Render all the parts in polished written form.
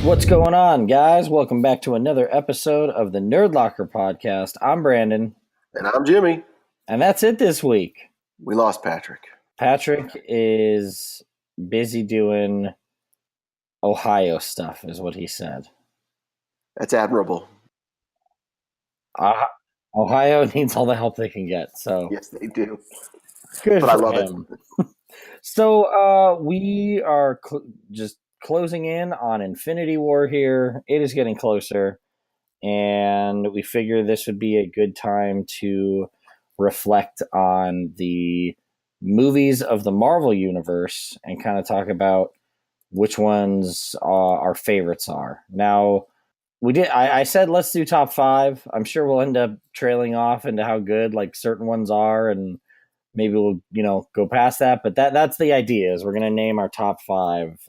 What's going on, guys? Welcome back to another episode of the Nerd Locker podcast. I'm Brandon, And I'm Jimmy. and that's it this week. We lost Patrick. Patrick is busy doing Ohio stuff, is what he said. That's admirable. Ohio needs all the help they can get, so Yes, they do. good But I for love him. it. So we are just closing in on Infinity War here. It is getting closer, and we figure this would be a good time to reflect on the movies of the Marvel Universe and kind of talk about which ones our favorites are. Now, I said let's do top 5. I'm sure we'll end up trailing off into how good like certain ones are, and maybe we'll go past that. But that's the idea, is we're going to name our top 5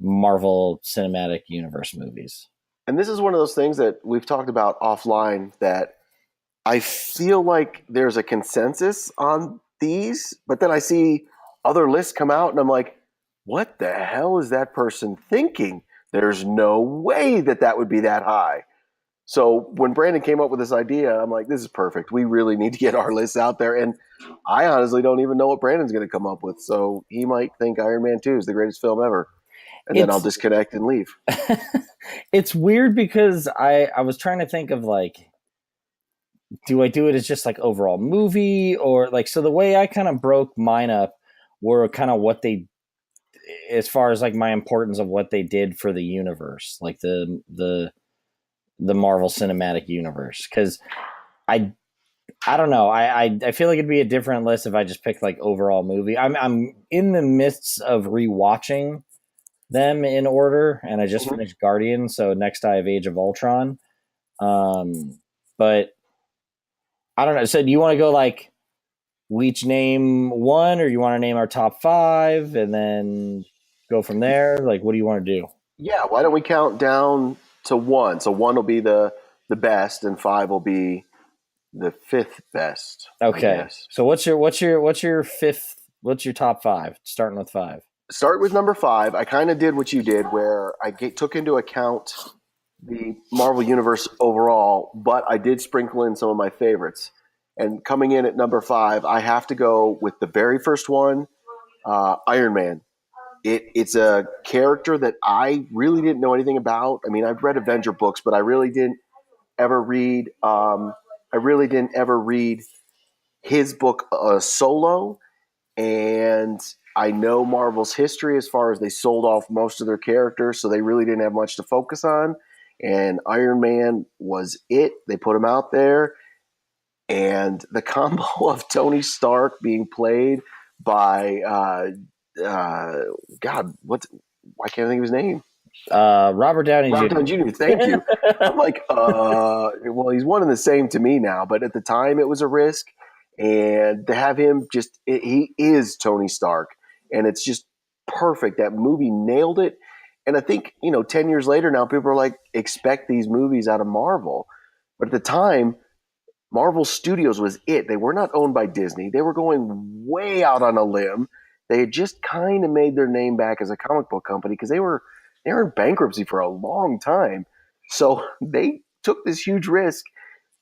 Marvel Cinematic Universe movies. And this is one of those things that we've talked about offline that I feel like there's a consensus on these, but then I see other lists come out and I'm like, what the hell is that person thinking? There's no way that would be that high. So when Brandon came up with this idea, I'm like, this is perfect. We really need to get our lists out there. And I honestly don't even know what Brandon's going to come up with. So he might think Iron Man 2 is the greatest film ever. And then I'll disconnect and leave. It's weird because I was trying to think of like, do I do it as just like overall movie, or like, so the way I kind of broke mine up were kind of what they, as far as like my importance of what they did for the universe, like the Marvel Cinematic Universe. Because I don't know. I feel like it'd be a different list if I just picked like overall movie. I'm in the midst of rewatching them in order, and I just finished Guardian, so next I have Age of Ultron. But I don't know. So do you want to go like we each name one, or you want to name our top 5 and then go from there? Like, what do you want to do? Yeah, why don't we count down to 1? So 1 will be the best, and 5 will be the 5th best. Okay. So what's your fifth? What's your top 5? Starting with 5. Start with number 5. I kind of did what you did, where I took into account the Marvel Universe overall, but I did sprinkle in some of my favorites. And coming in at number 5, I have to go with the very first one, Iron Man. It's a character that I really didn't know anything about. I mean, I've read Avenger books, but I really didn't ever read. His book Solo, and I know Marvel's history as far as they sold off most of their characters, so they really didn't have much to focus on. And Iron Man was it. They put him out there. And the combo of Tony Stark being played by, God, why can't I think of his name? Robert Downey Jr. Robert Downey Jr., thank you. I'm like, well, he's one and the same to me now, but at the time it was a risk. And to have him he is Tony Stark. And it's just perfect. That movie nailed it. And I think, 10 years later now, people are like, expect these movies out of Marvel. But at the time, Marvel Studios was it. They were not owned by Disney. They were going way out on a limb. They had just kind of made their name back as a comic book company because they were in bankruptcy for a long time. So they took this huge risk,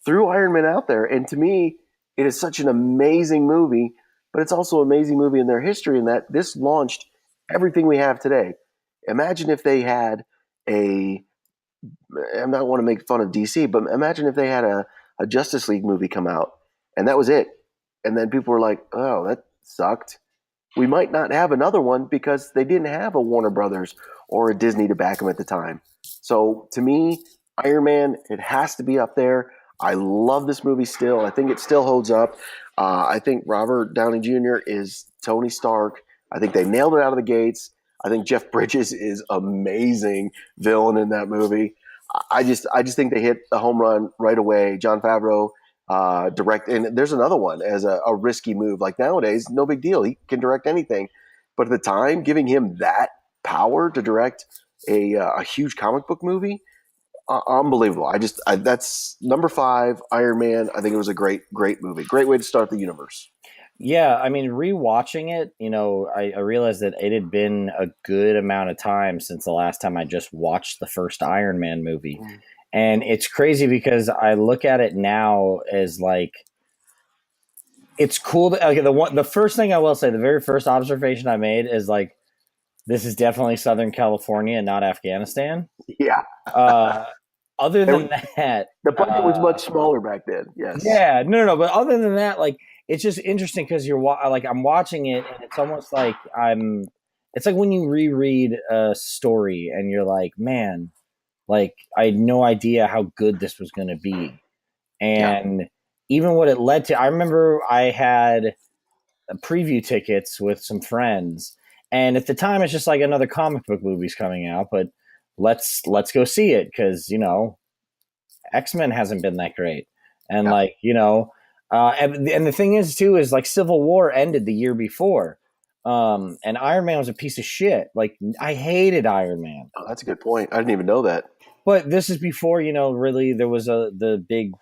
threw Iron Man out there. And to me, it is such an amazing movie, but it's also an amazing movie in their history in that this launched everything we have today. Imagine if they had I don't want to make fun of DC, but imagine if they had a Justice League movie come out and that was it. And then people were like, oh, that sucked. We might not have another one because they didn't have a Warner Brothers or a Disney to back them at the time. So to me, Iron Man, it has to be up there. I love this movie still. I think it still holds up. I think Robert Downey Jr. is Tony Stark. I think they nailed it out of the gates. I think Jeff Bridges is amazing villain in that movie. I just think they hit the home run right away. Jon Favreau direct, and there's another one as a risky move. Like nowadays, no big deal. He can direct anything. But at the time, giving him that power to direct a huge comic book movie, unbelievable. That's number 5, Iron Man. I think it was a great movie. Great way to start the universe. Yeah, I mean, rewatching it, I realized that it had been a good amount of time since the last time I just watched the first Iron Man movie. Mm. And it's crazy because I look at it now as like it's cool that okay, the first thing I will say, the very first observation I made is like this is definitely Southern California and not Afghanistan. Yeah, Uh other than and that, the budget was much smaller back then. Yes. yeah, no, but other than that, like it's just interesting because like I'm watching it and it's almost like it's like when you reread a story and you're like, man, like I had no idea how good this was going to be. Yeah. And even what it led to, I remember I had preview tickets with some friends, and at the time it's just like another comic book movie's coming out, but let's go see it because X-Men hasn't been that great. And Yeah. like, and the thing is too is like Civil War ended the year before. And Iron Man was a piece of shit. Like I hated Iron Man. Oh, that's a good point. I didn't even know that. But this is before, really there was the big,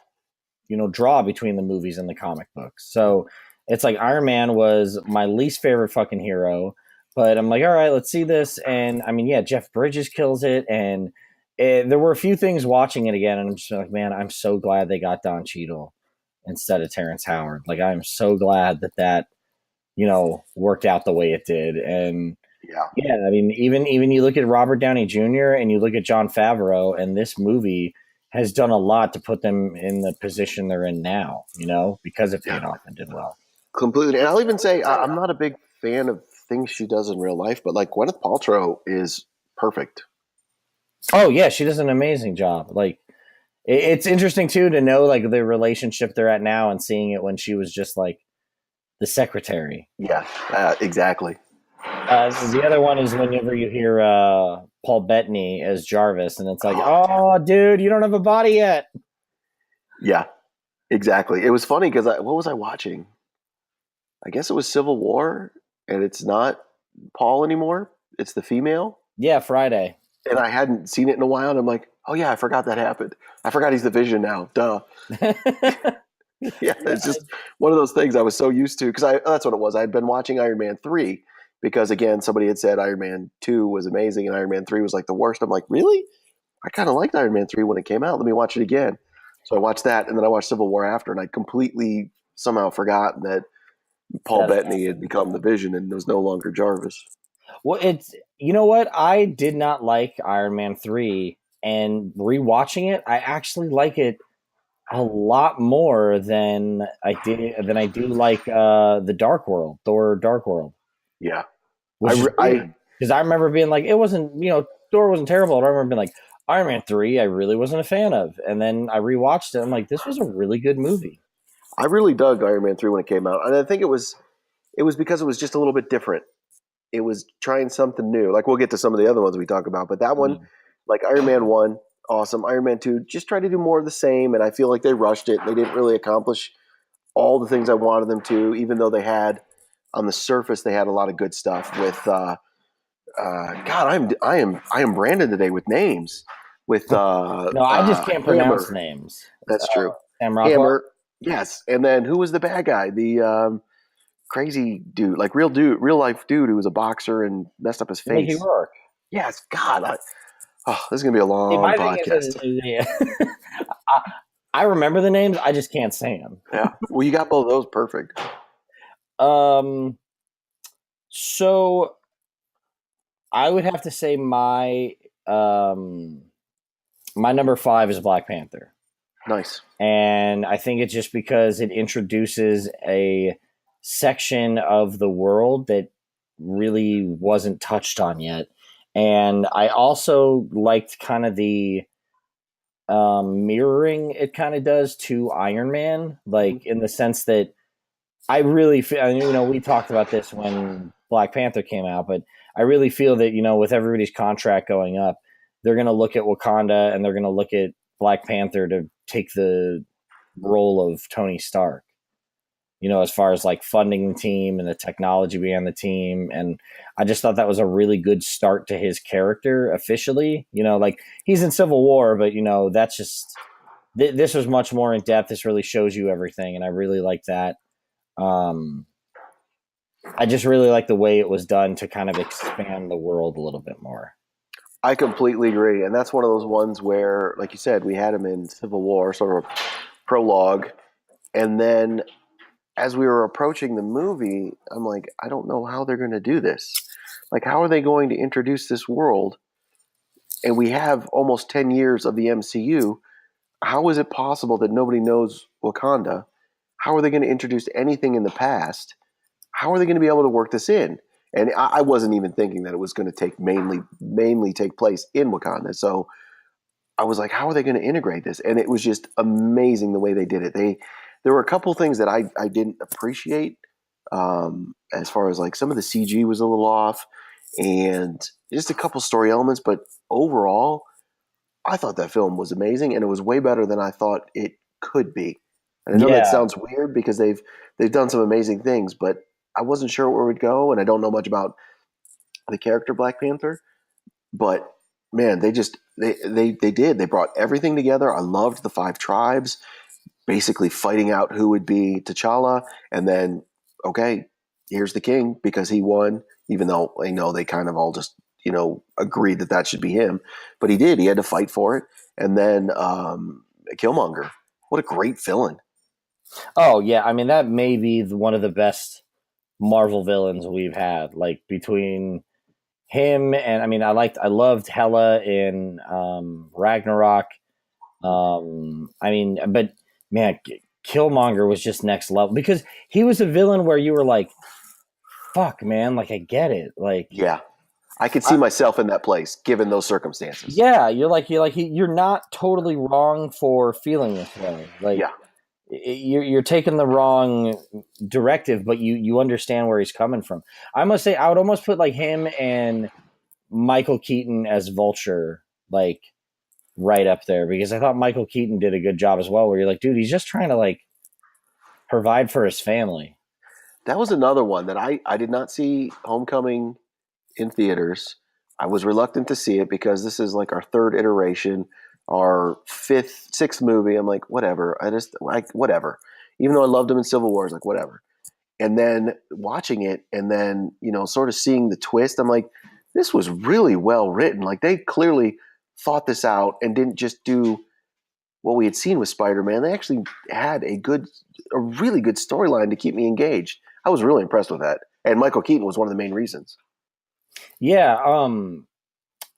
draw between the movies and the comic books. So it's like Iron Man was my least favorite fucking hero. But I'm like, all right, let's see this. And I mean, yeah, Jeff Bridges kills it. And there were a few things watching it again. And I'm just like, man, I'm so glad they got Don Cheadle instead of Terrence Howard. Like, I'm so glad that worked out the way it did. And Yeah. yeah, I mean, even you look at Robert Downey Jr. and you look at Jon Favreau, and this movie has done a lot to put them in the position they're in now, because it Yeah. paid off and did well. Completely. And I'll even say I'm not a big fan of things she does in real life, but like Gwyneth Paltrow is perfect. Oh yeah, she does an amazing job. Like it's interesting too to know like the relationship they're at now and seeing it when she was just like the secretary. Yeah, exactly. The other one is whenever you hear Paul Bettany as Jarvis, and it's like, oh, dude, you don't have a body yet. Yeah, exactly. It was funny because what was I watching? I guess it was Civil War, and it's not Paul anymore. It's the female. Yeah, Friday. And I hadn't seen it in a while, and I'm like, oh yeah, I forgot that happened. I forgot he's the Vision now. Duh. Yeah, it's just one of those things I was so used to because that's what it was. I had been watching Iron Man 3 because again, somebody had said Iron Man 2 was amazing and Iron Man 3 was like the worst. I'm like, really? I kind of liked Iron Man 3 when it came out. Let me watch it again. So I watched that and then I watched Civil War after, and I completely somehow forgot that Paul Bettany had become the Vision and was no longer Jarvis. Well, it's you know what? I did not like Iron Man 3, and rewatching it, I actually like it a lot more than I do like the Dark World, Thor Dark World. Yeah. Which is weird. Because I remember being like, it wasn't, Thor wasn't terrible. But I remember being like, Iron Man 3, I really wasn't a fan of. And then I rewatched it. I'm like, this was a really good movie. I really dug Iron Man 3 when it came out. And I think it was because it was just a little bit different. It was trying something new. Like we'll get to some of the other ones we talk about, but that one, like Iron Man 1, awesome. Iron Man 2 just tried to do more of the same, and I feel like they rushed it. They didn't really accomplish all the things I wanted them to, even though they had on the surface they had a lot of good stuff with God, I am Brandon today with names. With no, I just can't pronounce names. That's true. Sam Rockwell. Hammer, yes. And then who was the bad guy? The crazy dude, like real life dude who was a boxer and messed up his face. Mickey Rourke. Yes, God. This is gonna be a long podcast. I remember the names, I just can't say them. Yeah. Well, you got both of those perfect. So I would have to say my number 5 is Black Panther. Nice. And I think it's just because it introduces a section of the world that really wasn't touched on yet. And I also liked kind of the mirroring it kind of does to Iron Man, like in the sense that I really feel, we talked about this when Black Panther came out, but I really feel that, with everybody's contract going up, they're going to look at Wakanda and they're going to look at Black Panther to take the role of Tony Stark, as far as like funding the team and the technology behind the team. And I just thought that was a really good start to his character officially, like he's in Civil War, but that's just, this was much more in depth. This really shows you everything. And I really like that. I just really like the way it was done to kind of expand the world a little bit more. I completely agree, and that's one of those ones where, like you said, we had him in Civil War, sort of prologue, and then as we were approaching the movie, I'm like, I don't know how they're going to do this. Like, how are they going to introduce this world? And we have almost 10 years of the MCU. How is it possible that nobody knows Wakanda? How are they going to introduce anything in the past? How are they going to be able to work this in? And I wasn't even thinking that it was going to take mainly take place in Wakanda. So I was like, how are they going to integrate this? And it was just amazing the way they did it. There were a couple things that I didn't appreciate, as far as like some of the CG was a little off, and just a couple story elements. But overall, I thought that film was amazing, and it was way better than I thought it could be. And I know that Yeah, sounds weird because they've done some amazing things, but I wasn't sure where it would go, and I don't know much about the character Black Panther. But man, they brought everything together. I loved the five tribes basically fighting out who would be T'Challa, and then okay, here's the king because he won. Even though I know they kind of all just agreed that that should be him, but he did. He had to fight for it, and then Killmonger. What a great villain! oh yeah, I mean that may be one of the best Marvel villains we've had. Like between him and I mean I loved Hela in Ragnarok. I mean, but man, Killmonger was just next level because he was a villain where you were like, "Fuck, man!" Like I get it. Like, Yeah, I could I, see myself in that place given those circumstances. yeah, you're not totally wrong for feeling this way. Like Yeah, you're taking the wrong directive, but you understand where he's coming from. I must say, I would almost put like him and Michael Keaton as Vulture, like right up there because I thought Michael Keaton did a good job as well. Where you're like, dude, he's just trying to like provide for his family. that was another one that I did not see Homecoming in theaters. I was reluctant to see it because this is like our third iteration, our sixth movie. I'm like, whatever. I just like whatever. Even though I loved him in Civil War, I was like, whatever. And then watching it, and then sort of seeing the twist, I'm like, this was really well written. Like they clearly thought this out and didn't just do what we had seen with Spider-Man. They actually had a really good storyline to keep me engaged. I was really impressed with that, and Michael Keaton was one of the main reasons. Yeah.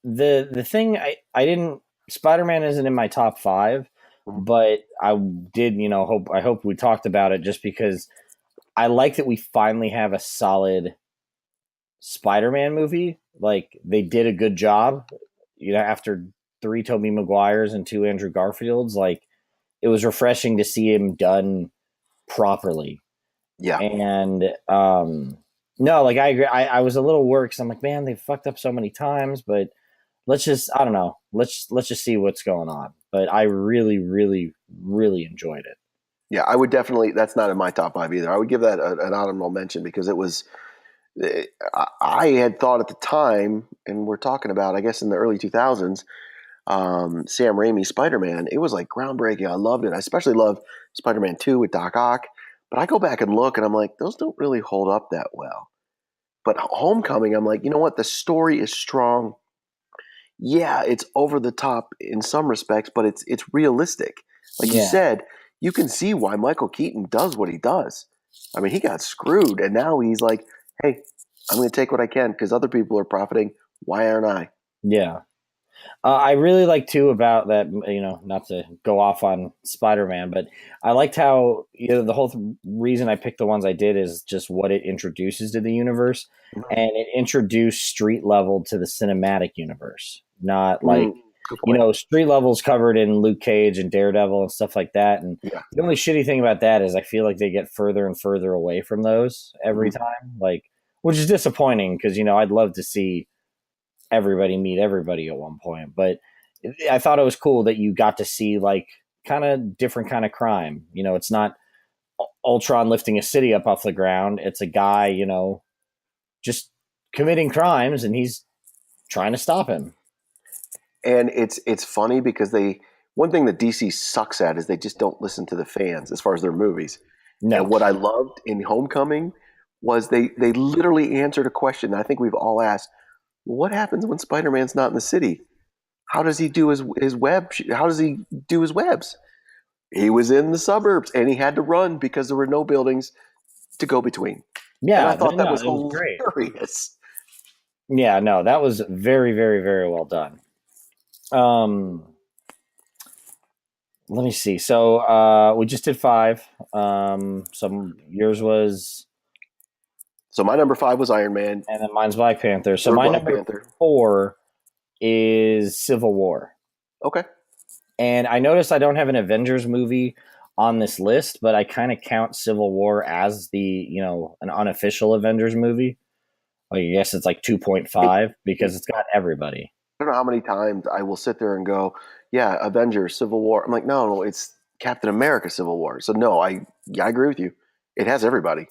The thing I didn't Spider Man isn't in my top five, Mhm. but I did hope we talked about it just because I like that we finally have a solid Spider Man movie. Like they did a good job. After three Tobey Maguires and two Andrew Garfields, like it was refreshing to see him done properly. Yeah, And no, like I agree. I was a little worried because I'm like, man, they fucked up so many times, but let's just I don't know. Let's just see what's going on. But I really, really, really enjoyed it. yeah, I would definitely. That's not in my top five either. I would give that an honorable mention because it was. I had thought at the time, and we're talking about, I guess, in the early 2000s, Sam Raimi Spider Man. It was like groundbreaking. I loved it. I especially loved Spider Man 2 with Doc Ock. But I go back and look, and I'm like, those don't really hold up that well. But Homecoming, I'm like, you know what? The story is strong. Yeah, it's over the top in some respects, but it's realistic. Like you Yeah, said, you can see why Michael Keaton does what he does. I mean, he got screwed, and now he's like, "Hey, I'm going to take what I can because other people are profiting. Why aren't I?" yeah. I really like too about that. Not to go off on Spider Man, but I liked how the whole reason I picked the ones I did is just what it introduces to the universe, and it introduced street level to the cinematic universe. Not like Good point. street levels covered in Luke Cage and Daredevil and stuff like that. And Yeah. the only shitty thing about that is I feel like they get further and further away from those every Mhm. time, like which is disappointing because I'd love to see everybody meet everybody at one point. But I thought it was cool that you got to see like kind of different kind of crime. It's not Ultron lifting a city up off the ground. It's a guy, just committing crimes, and he's trying to stop him. And it's funny because they one thing that DC sucks at is they just don't listen to the fans as far as their movies. And No, what I loved in Homecoming was they literally answered a question that I think we've all asked. What happens when Spider-Man's not in the city? How does he do his web? How does he do his webs? He was in the suburbs and he had to run because there were no buildings to go between. And I Yeah, thought that no, was it was great. hilarious. Yeah, no, that was very, very, very well done. Um, let me see. So we just did five. Some yours was, So my number 5 was Iron Man, and then mine's Black Panther. So or my Black number Panther. four is Civil War. Okay. And I noticed I don't have an Avengers movie on this list, but I kind of count Civil War as the, an unofficial Avengers movie. I guess it's like It, 2.5 because it's got everybody. I don't know how many times I will sit there and go, "Yeah, Avengers, Civil War." I'm like, no, it's Captain America, Civil War. So no, I agree with you. It has everybody,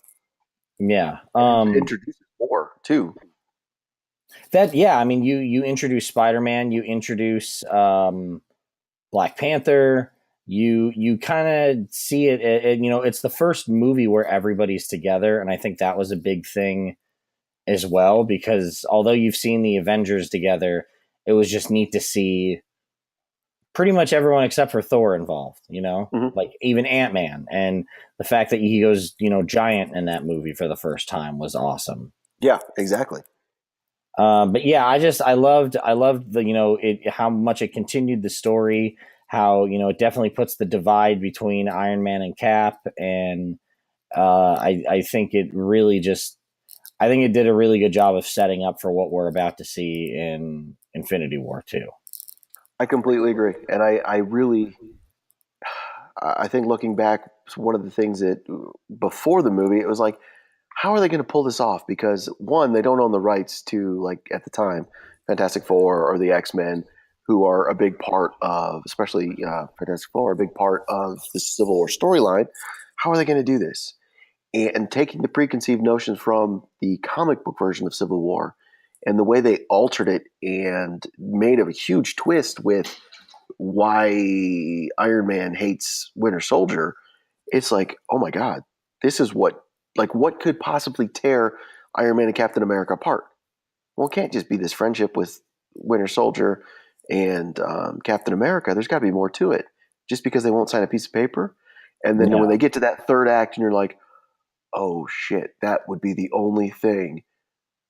Yeah. and it introduces more too. Yeah, I mean you introduce Spider-Man, you introduce Black Panther, you kind of see it, it's the first movie where everybody's together, and I think that was a big thing as well, because although you've seen the Avengers together, it was just neat to see pretty much everyone except for Thor involved, Hmm. like even Ant-Man, and the fact that he goes, giant in that movie for the first time was awesome. Yeah, exactly. But yeah, I loved the, how much it continued the story, how, it definitely puts the divide between Iron Man and Cap. And, I think it really I think it did a really good job of setting up for what we're about to see in Infinity War too. I completely agree, and I really, I think looking back, one of the things that before the movie, it was like, how are they going to pull this off? Because one, they don't own the rights to, like at the time, Fantastic Four or the X-Men, who are a big part of, especially Fantastic Four, a big part of the Civil War storyline. How are they going to do this? And taking the preconceived notions from the comic book version of Civil War and the way they altered it and made a huge twist with why Iron Man hates Winter Soldier, it's like, oh my God, this is what could possibly tear Iron Man and Captain America apart? Well, it can't just be this friendship with Winter Soldier and Captain America. There's got to be more to it. Just because they won't sign a piece of paper. And then when Yeah. they get to that third act and you're like, oh shit, that would be the only thing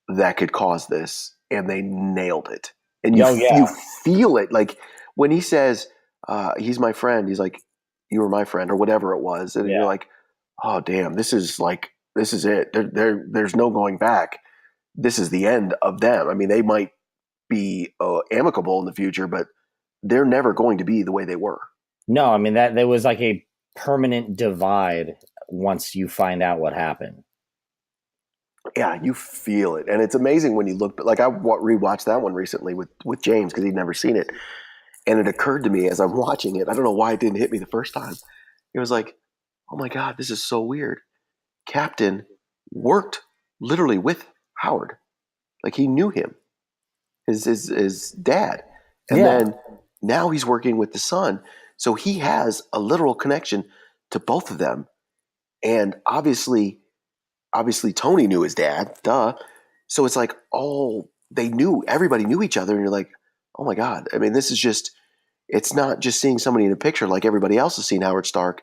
that could cause this. And they nailed it. And Oh you yeah. feel it. Like when he says, he's my friend, he's like, you were my friend, or whatever it was. And you're Yeah. like, oh, damn, this is it. There's no going back. This is the end of them. I mean, they might be amicable in the future, but they're never going to be the way they were. No, I mean that there was like a permanent divide once you find out what happened. Yeah, you feel it, and it's amazing when you look. Like I rewatched that one recently with James because he'd never seen it, and it occurred to me as I'm watching it. I don't know why it didn't hit me the first time. It was like, oh my God, this is so weird. Captain worked literally with Howard, like he knew him, his dad, and Yeah. then now he's working with the son, so he has a literal connection to both of them, and obviously Tony knew his dad, duh. So it's like all they knew, everybody knew each other, and you're like, oh my God. I mean, this is just, it's not just seeing somebody in a picture like everybody else has seen Howard Stark.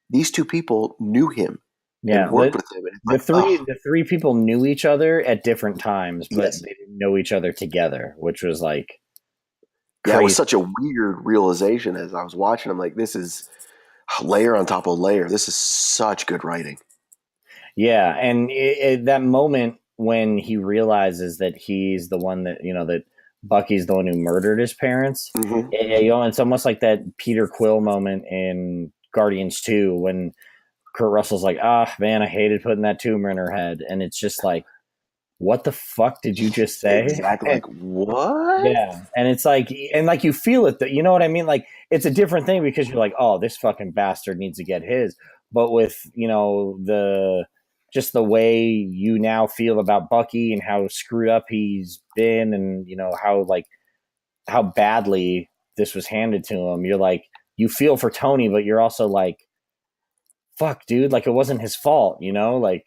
These two people knew him and Yeah. worked with him, and it's The like, three oh the three people knew each other at different times, but yes, they didn't know each other together, which was like yeah. It was crazy. such a weird realization as I was watching. I'm like, this is layer on top of layer. This is such good writing. Yeah, and that moment when he realizes that he's the one that that Bucky's the one who murdered his parents. Hmm. It's almost like that Peter Quill moment in Guardians 2 when Kurt Russell's like, "Ah, man, I hated putting that tumor in her head," and it's just like, "What the fuck did you just say?" Exactly. And Like what? yeah, and it's like, and like you feel it, that you know what I mean. Like it's a different thing because you're like, "Oh, this fucking bastard needs to get his," but with the just the way you now feel about Bucky and how screwed up he's been, and how like how badly this was handed to him, you're like, you feel for Tony, but you're also like, fuck, dude, like it wasn't his fault, like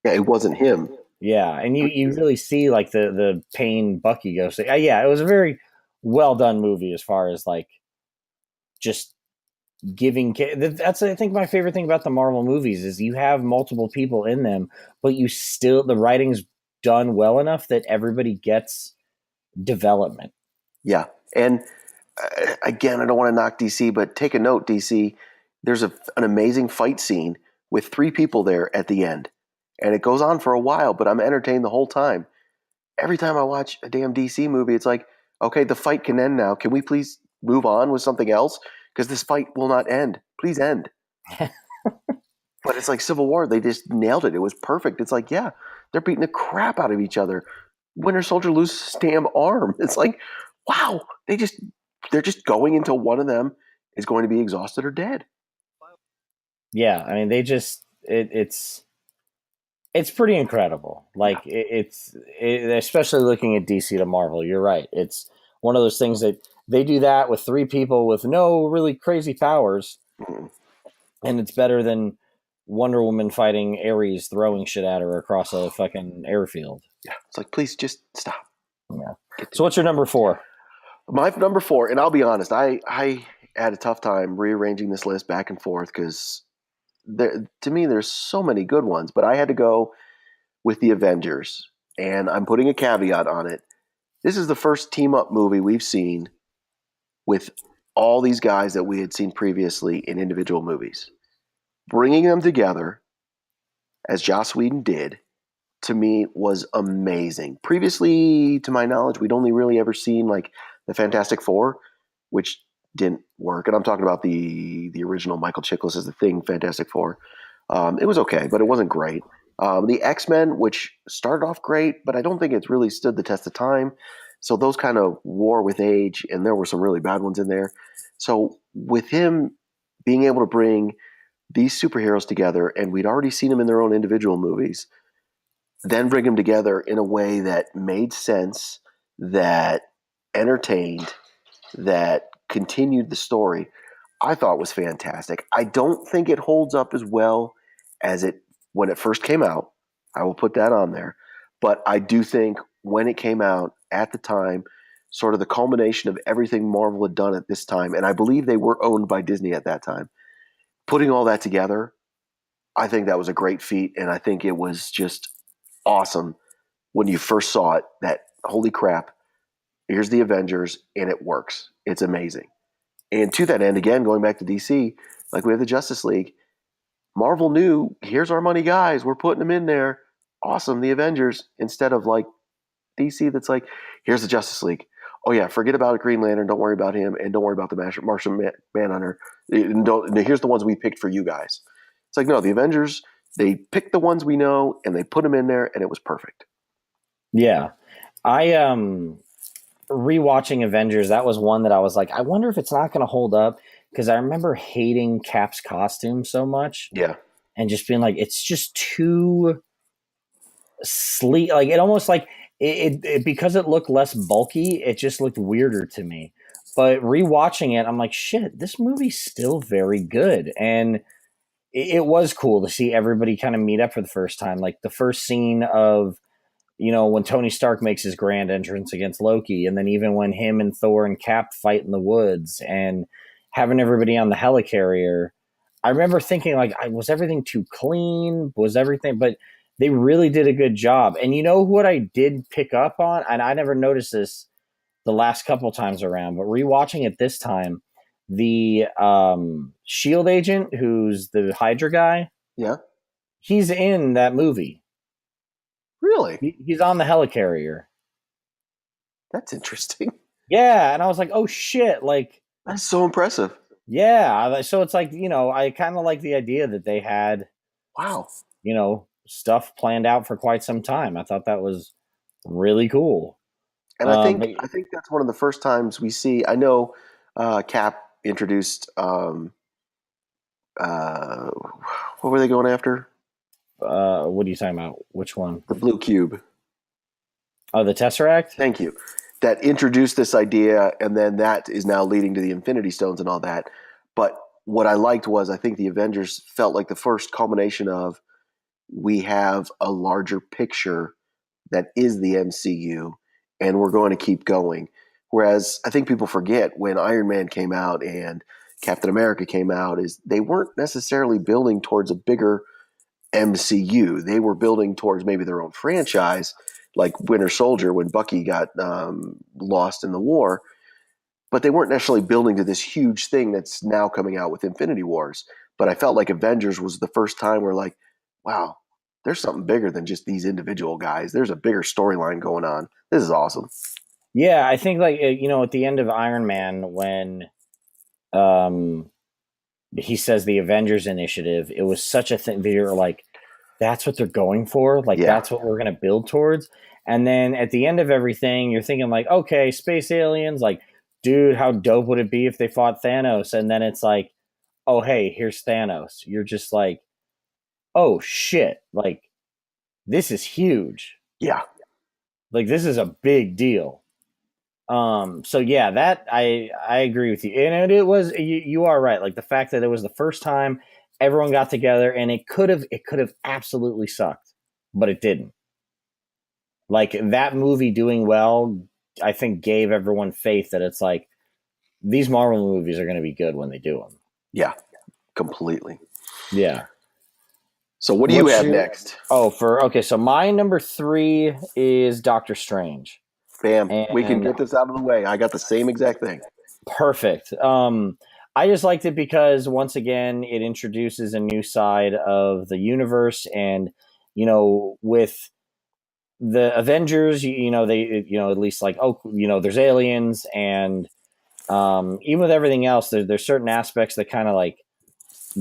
Yeah, it wasn't him. Yeah, and you really see like the pain Bucky goes through. Yeah, it was a very well done movie as far as like just giving. That's I think my favorite thing about the Marvel movies is you have multiple people in them, but you still the writing's done well enough that everybody gets development. Yeah, and again, I don't want to knock DC, but take a note, DC. There's an amazing fight scene with three people there at the end, and it goes on for a while, but I'm entertained the whole time. Every time I watch a damn DC movie, it's like, okay, the fight can end now. Can we please move on with something else? Because this fight will not end. Please end. But it's like Civil War. They just nailed it. It was perfect. It's like, yeah, they're beating the crap out of each other. Winter Soldier loses his damn arm. It's like, wow, they're just going until one of them is going to be exhausted or dead. Yeah, I mean they just it's pretty incredible. Like especially looking at DC to Marvel. You're right. It's one of those things that they do that with three people with no really crazy powers, Mm. and it's better than Wonder Woman fighting Ares throwing shit at her across a fucking airfield. Yeah, it's like, please just stop. Yeah. So what's your number 4? My number 4, and I'll be honest, I had a tough time rearranging this list back and forth because to me there's so many good ones, but I had to go with the Avengers, and I'm putting a caveat on it. This is the first team up movie we've seen with all these guys that we had seen previously in individual movies. Bringing them together, as Joss Whedon did, to me was amazing. Previously, to my knowledge, we'd only really ever seen like the Fantastic Four, which didn't work. And I'm talking about the original Michael Chiklis as the Thing Fantastic Four. It was okay, but it wasn't great. The X-Men, which started off great, but I don't think it's really stood the test of time. So those kind of wore with age, and there were some really bad ones in there. So with him being able to bring these superheroes together, and we'd already seen them in their own individual movies, then bring them together in a way that made sense, that entertained, that continued the story, I thought was fantastic. I don't think it holds up as well as it when it first came out. I will put that on there. But I do think when it came out at the time, sort of the culmination of everything Marvel had done at this time, and I believe they were owned by Disney at that time, putting all that together, I think that was a great feat, and I think it was just awesome when you first saw it, that holy crap, here's the Avengers, and it works. It's amazing. And to that end, again, going back to DC, like we have the Justice League, Marvel knew, here's our money guys, we're putting them in there. Awesome, the Avengers, instead of like DC that's like, here's the Justice League. Oh yeah, forget about Green Lantern, don't worry about him, and don't worry about the Martian Manhunter. Here's the ones we picked for you guys. It's like, no, the Avengers, they picked the ones we know, and they put them in there, and it was perfect. Yeah. I rewatching Avengers, that was one that I was like, I wonder if it's not going to hold up because I remember hating Cap's costume so much Yeah. and just being like, it's just too sleek. Like it almost like it because it looked less bulky, it just looked weirder to me. But rewatching it, I'm like, shit, this movie's still very good. And it was cool to see everybody kind of meet up for the first time. Like the first scene of when Tony Stark makes his grand entrance against Loki, and then even when him and Thor and Cap fight in the woods and having everybody on the helicarrier, I remember thinking like, was everything too clean? Was everything? But they really did a good job. And you know what I did pick up on, and I never noticed this the last couple times around, but rewatching it this time, the Shield agent, who's the Hydra guy, Yeah. he's in that movie. Really? He's on the helicarrier. That's interesting. Yeah, and I was like, oh shit, like That's so impressive. yeah. So it's like, I kind of like the idea that they had, Wow. stuff planned out for quite some time. I thought that was really cool. And I think that's one of the first times we see. I know Cap introduced. What were they going after? What are you talking about? Which one? The blue cube. Oh, the Tesseract? Thank you. That introduced this idea, and then that is now leading to the Infinity Stones and all that. But what I liked was I think the Avengers felt like the first culmination of we have a larger picture that is the MCU, and we're going to keep going. Whereas I think people forget when Iron Man came out and Captain America came out, is they weren't necessarily building towards a bigger MCU. They were building towards maybe their own franchise, like Winter Soldier when Bucky got lost in the war. But they weren't necessarily building to this huge thing that's now coming out with Infinity Wars. But I felt like Avengers was the first time where, like, wow, there's something bigger than just these individual guys. There's a bigger storyline going on. This is awesome. Yeah, I think like at the end of Iron Man when um he says the Avengers Initiative, it was such a thing that you're like, that's what they're going for. Like Yeah. that's what we're gonna build towards. And then at the end of everything, you're thinking like, okay, space aliens, like, dude, how dope would it be if they fought Thanos? And then it's like, oh hey, here's Thanos. You're just like, oh shit, like this is huge. Yeah. Like this is a big deal. So yeah, that I agree with you. And it was you are right. Like the fact that it was the first time everyone got together and it could have absolutely sucked, but it didn't. Like that movie doing well, I think gave everyone faith that it's like these Marvel movies are going to be good when they do them. Yeah. Completely. Yeah. So what do you have next? Oh, okay, so my number 3 is Doctor Strange. Bam. And We can get this out of the way. I got the same exact thing. perfect. I just liked it because once again it introduces a new side of the universe, and with the Avengers, they at least like, oh, there's aliens, and even with everything else, there's certain aspects that kind of like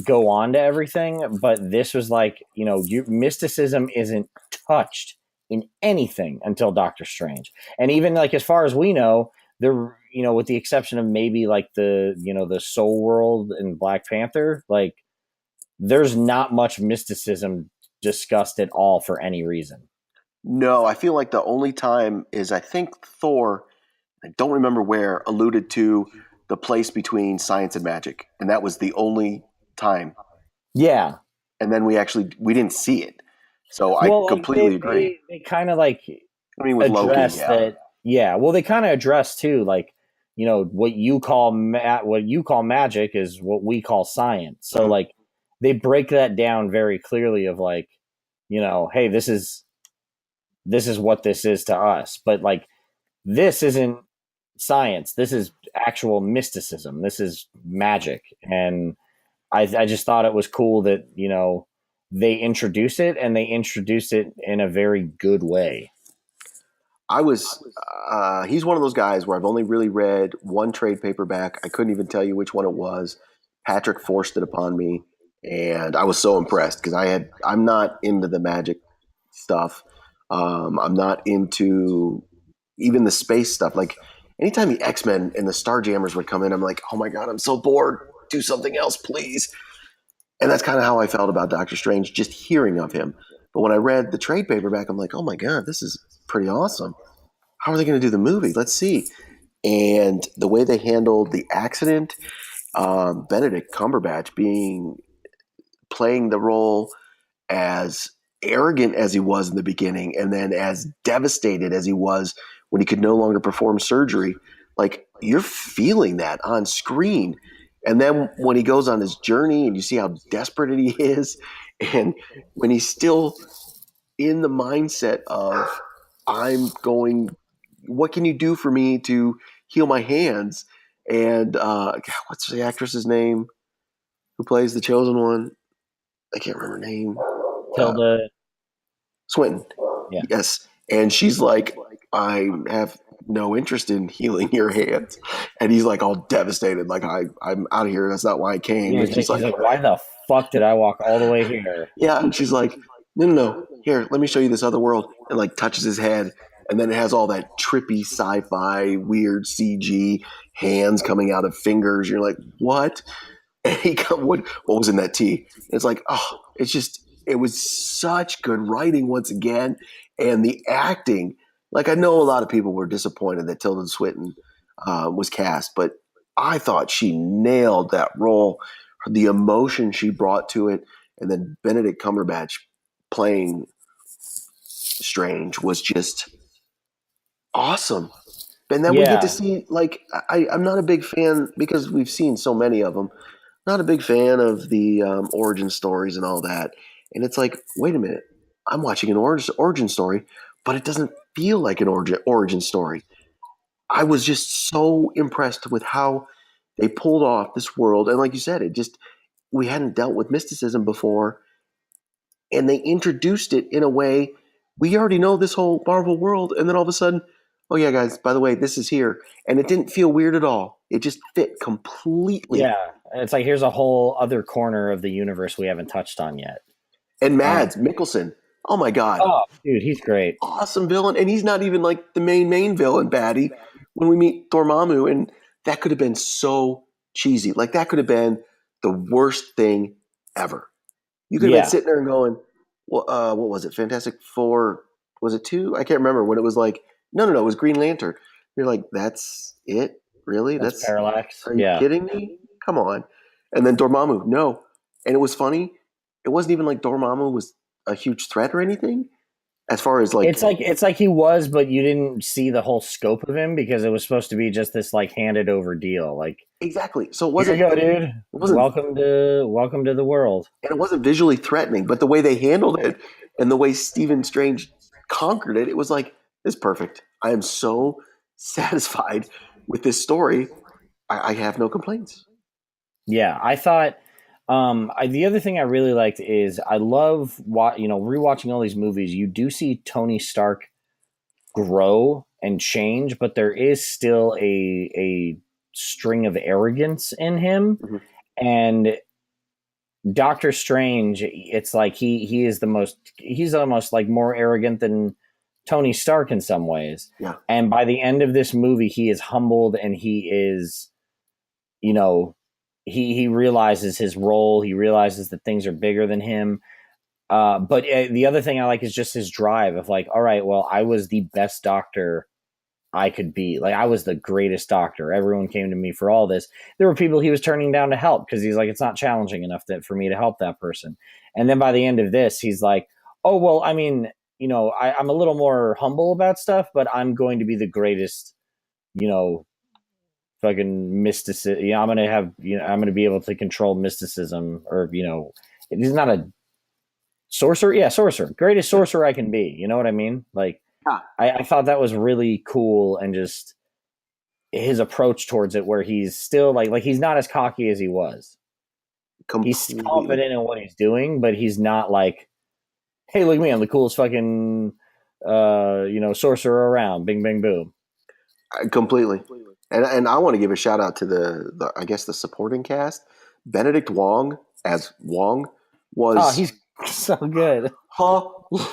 go on to everything, but this was like, mysticism isn't touched in anything until Doctor Strange. And even like as far as we know, there, with the exception of maybe like the Soul World and Black Panther, like there's not much mysticism discussed at all for any reason. No, I feel like the only time is I think Thor, I don't remember where, alluded to the place between science and magic. And that was the only time. Yeah. And then we didn't see it. So I Well, like completely agree. they kind of like I mean, with Loki, address yeah. that. Yeah, well, they kind of address too, like what you call magic is what we call science. So like they break that down very clearly of like, hey, this is what this is to us, but like this isn't science. This is actual mysticism. This is magic, and I just thought it was cool that they introduce it, and they introduce it in a very good way. He's one of those guys where I've only really read one trade paperback. I couldn't even tell you which one it was. Patrick forced it upon me, and I was so impressed because I'm not into the magic stuff. I'm not into even the space stuff. Like anytime the X-Men and the Starjammers would come in, I'm like, oh my God, I'm so bored. Do something else, please. And that's kind of how I felt about Doctor Strange, just hearing of him. But when I read the trade paperback, I'm like, oh my God, this is pretty awesome. How are they going to do the movie? Let's see. And the way they handled the accident, Benedict Cumberbatch playing the role as arrogant as he was in the beginning, and then as devastated as he was when he could no longer perform surgery, like you're feeling that on screen. And then when he goes on his journey and you see how desperate he is, and when he's still in the mindset of what can you do for me to heal my hands? And God, what's the actress's name who plays the chosen one? I can't remember her name. Tilda Swinton. Yeah. Yes. And she's like, I have no interest in healing your hands. And he's like all devastated. Like, I'm out of here. That's not why I came. Yeah, And she's like, why the fuck did I walk all the way here? yeah. And she's like, no. Here, let me show you this other world. And like touches his head. And then it has all that trippy sci-fi, weird CG hands coming out of fingers. You're like, what? And what was in that tea? It's like, oh, it was such good writing once again. And the acting, like I know a lot of people were disappointed that Tilda Swinton was cast, but I thought she nailed that role. The emotion she brought to it, and then Benedict Cumberbatch playing Strange was just awesome. And then we get to Yeah, see, like, I'm not a big fan because we've seen so many of them. Not a big fan of the origin stories and all that. And it's like, wait a minute, I'm watching an origin story, but it doesn't feel like an origin story. I was just so impressed with how they pulled off this world. And like you said, it just, we hadn't dealt with mysticism before. And they introduced it in a way we already know this whole Marvel world. And then all of a sudden, oh, yeah, guys, by the way, this is here. And it didn't feel weird at all. It just fit completely. yeah. It's like here's a whole other corner of the universe we haven't touched on yet. And Um, Mads Mikkelsen, oh my God, oh, dude, he's great. awesome villain. And he's not even like the main villain baddie when we meet Dormammu. And that could have been so cheesy. Like, that could have been the worst thing ever. You could have been Yeah, sitting there and going, well, what was it? Fantastic Four, was it two? I can't remember when it was like, no, it was Green Lantern. You're like, that's it? Really? that's That's, Parallax. are you Yeah, kidding me? Come on. And then Dormammu, no. And it was funny. It wasn't even like Dormammu was a huge threat or anything. As far as like, it's like he was, but you didn't see the whole scope of him because it was supposed to be just this like handed over deal. Like, exactly. So here you go, dude. it wasn't, Welcome to the world. and it wasn't visually threatening, but the way they handled it and the way Stephen Strange conquered it, it was like, it's perfect. I am so satisfied with this story. I have no complaints. Yeah, I thought. The other thing I really liked is I love rewatching all these movies. You do see Tony Stark grow and change, but there is still a string of arrogance in him. Mhm. And Doctor Strange, it's like he's almost like more arrogant than Tony Stark in some ways. Yeah, And by the end of this movie, he is humbled and he is, you know, he realizes his role. He realizes that things are bigger than him. But the other thing I like is just his drive of like, all right, well, I was the best doctor I could be. Like, I was the greatest doctor. Everyone came to me for all this. There were people he was turning down to help because he's like, it's not challenging enough for me to help that person. And then by the end of this, he's like, oh, well, I mean, I'm a little more humble about stuff, but I'm going to be the greatest, you know, fucking mysticism. I'm going to be able to control mysticism or, he's not a sorcerer. Yeah, sorcerer. Greatest sorcerer I can be. You know what I mean? Like, yeah, I thought that was really cool and just his approach towards it where he's still like he's not as cocky as he was. He's completely, confident in what he's doing, but he's not like, hey, look at me, I'm the coolest fucking sorcerer around. Bing bang boom. completely. And I want to give a shout out to the I guess the supporting cast. Benedict Wong as Wong Oh, was he's so good.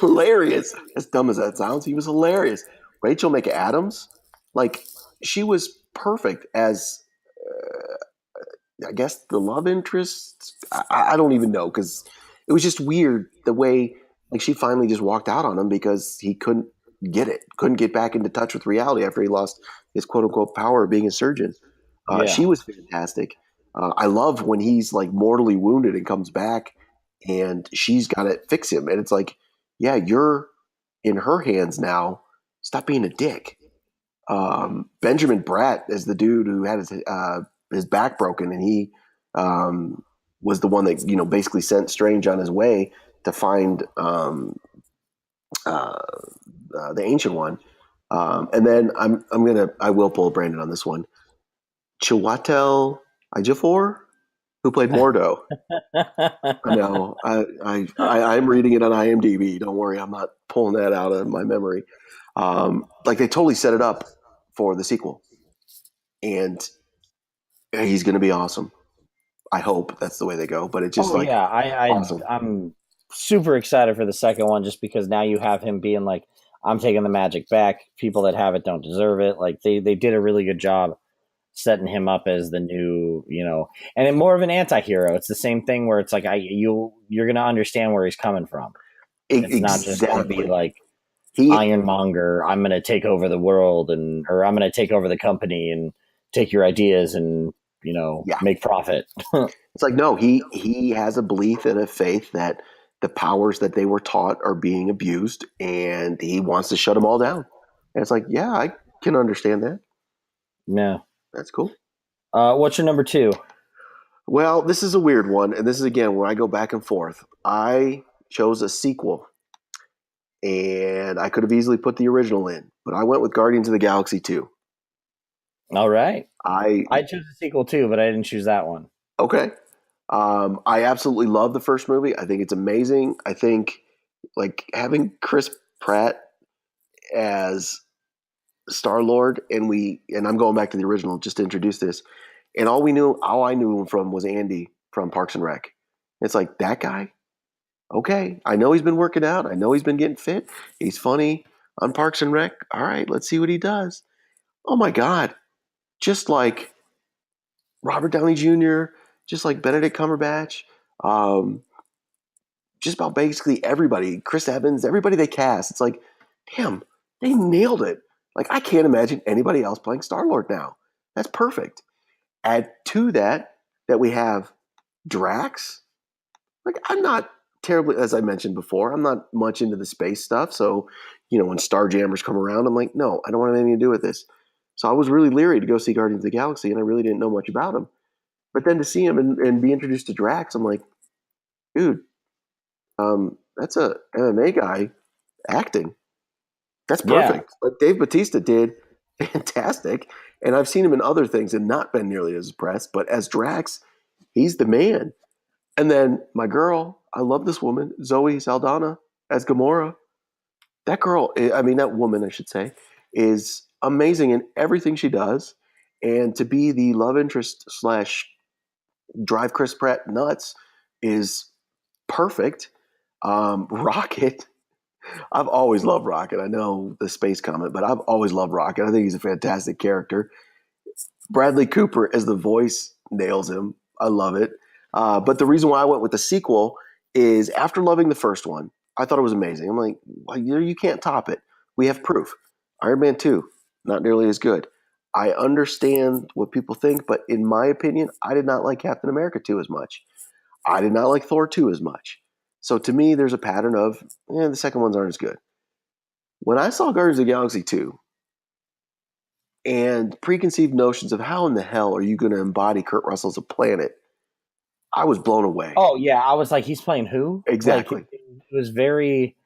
hilarious. As dumb as that sounds, he was hilarious. Rachel McAdams, like, she was perfect as I guess the love interest. I don't even know because it was just weird the way like she finally just walked out on him because he couldn't get it, couldn't get back into touch with reality after he lost his quote unquote power of being a surgeon. She Yeah. was fantastic. I love when he's like mortally wounded and comes back and she's got to fix him. And it's like, yeah, you're in her hands now. Stop being a dick. Benjamin Bratt is the dude who had his back broken, and he was the one that basically sent Strange on his way to find uh, the Ancient One. And then I will pull Brandon on this one. Chiwetel Ejiofor, who played Mordo. No, I'm reading it on IMDb. Don't worry, I'm not pulling that out of my memory. Like they totally set it up for the sequel, and he's going to be awesome. I hope that's the way they go. But it's just Oh like yeah, awesome. I'm super excited for the second one just because now you have him being like, I'm taking the magic back. People that have it don't deserve it. Like they did a really good job setting him up as the new, and then more of an anti-hero. It's the same thing where it's like you're gonna understand where he's coming from. It's not just gonna be Exactly. like He Ironmonger, I'm gonna take over the world or I'm gonna take over the company and take your ideas and yeah. make profit. It's like no, he has a belief and a faith that the powers that they were taught are being abused, and he wants to shut them all down. And it's like, yeah, I can understand that. Yeah. That's cool. What's your number two? Well, this is a weird one, and this is again where I go back and forth. I chose a sequel, and I could have easily put the original in, but I went with Guardians of the Galaxy 2. All right. I I chose a sequel too, but I didn't choose that one. Okay. I absolutely love the first movie. I think it's amazing. I think like having Chris Pratt as Star Lord, and I'm going back to the original just to introduce this, and all I knew him from was Andy from Parks and Rec. It's like that guy. Okay, I know he's been working out. I know he's been getting fit. He's funny on Parks and Rec. All right, let's see what he does. Oh my God, just like Robert Downey Jr., just like Benedict Cumberbatch, um, just about basically everybody, Chris Evans, everybody they cast. It's like, damn, they nailed it. Like, I can't imagine anybody else playing Star Lord now. That's perfect. Add to that we have Drax. Like, I'm not terribly, as I mentioned before, I'm not much into the space stuff. So, when Starjammers come around, I'm like, no, I don't want anything to do with this. So I was really leery to go see Guardians of the Galaxy, and I really didn't know much about him. But then to see him and be introduced to Drax, I'm like, dude, that's a MMA guy acting. That's Yeah. perfect. But Dave Bautista did fantastic, and I've seen him in other things and not been nearly as impressed. But as Drax, he's the man. And then my girl, I love this woman, Zoe Saldana as Gamora. That girl, I mean that woman, I should say, is amazing in everything she does. And to be the love interest slash drive Chris Pratt nuts is perfect. Rocket, I've always loved Rocket. I know the space comment, but I've always loved Rocket. I think he's a fantastic character. Bradley Cooper as the voice nails him. I love it. But the reason why I went with the sequel is after loving the first one, I thought it was amazing. I'm like, well, you can't top it. We have proof. Iron Man 2, not nearly as good. I understand what people think, but in my opinion, I did not like Captain America 2 as much. I did not like Thor 2 as much. So to me, there's a pattern of, the second ones aren't as good. When I saw Guardians of the Galaxy 2 and preconceived notions of how in the hell are you going to embody Kurt Russell as a planet, I was blown away. Oh yeah, I was like, he's playing who? Exactly. Like, it was very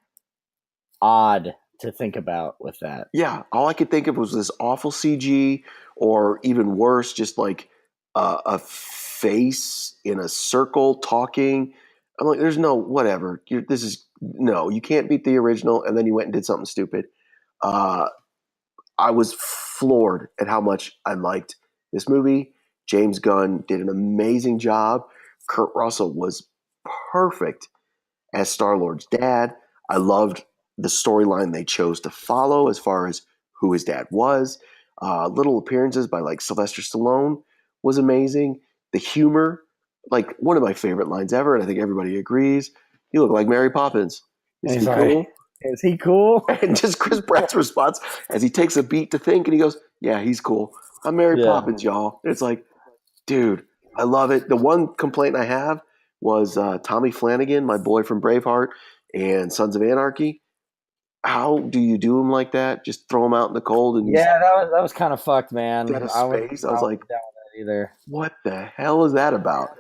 odd to think about with that. Yeah, all I could think of was this awful CG, or even worse, just like a face in a circle talking. I'm like, there's no whatever. You can't beat the original, and then you went and did something stupid. I was floored at how much I liked this movie. James Gunn did an amazing job. Kurt Russell was perfect as Star-Lord's dad. I loved the storyline they chose to follow as far as who his dad was. Little appearances by like Sylvester Stallone was amazing. The humor, like one of my favorite lines ever, and I think everybody agrees. You look like Mary Poppins. Is he cool? Is he cool? And just Chris Pratt's response as he takes a beat to think, and he goes, "Yeah, he's cool. I'm Mary Poppins, y'all." And it's like, dude, I love it. The one complaint I have was Tommy Flanagan, my boy from Braveheart and Sons of Anarchy. How do you do him like that? Just throw him out in the cold and that was kind of fucked, man. dead of space. I was like, down with that either. what the hell is that about?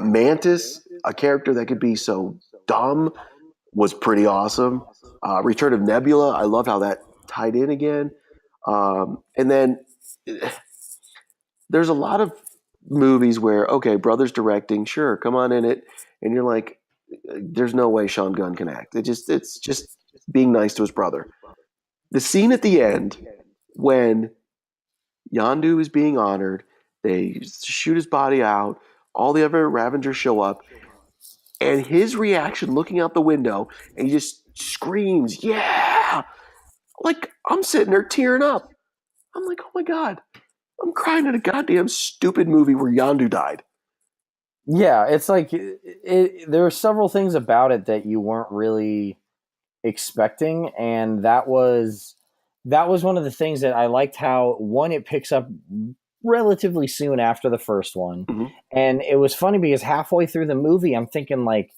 Mantis, a character that could be so dumb, was pretty awesome. Return of Nebula, I love how that tied in again. And then there's a lot of movies where, okay, brother's directing, sure, come on in it. And you're like, there's no way Sean Gunn can act. It's just being nice to his brother. The scene at the end when Yondu is being honored, they shoot his body out, all the other Ravengers show up, and his reaction looking out the window, and he just screams, yeah! Like, I'm sitting there tearing up. I'm like, oh my God, I'm crying at a goddamn stupid movie where Yondu died. Yeah, it's like there are several things about it that you weren't really expecting, and that was one of the things that I liked. How one, it picks up relatively soon after the first one, Mm-hmm. and it was funny because halfway through the movie, I'm thinking like,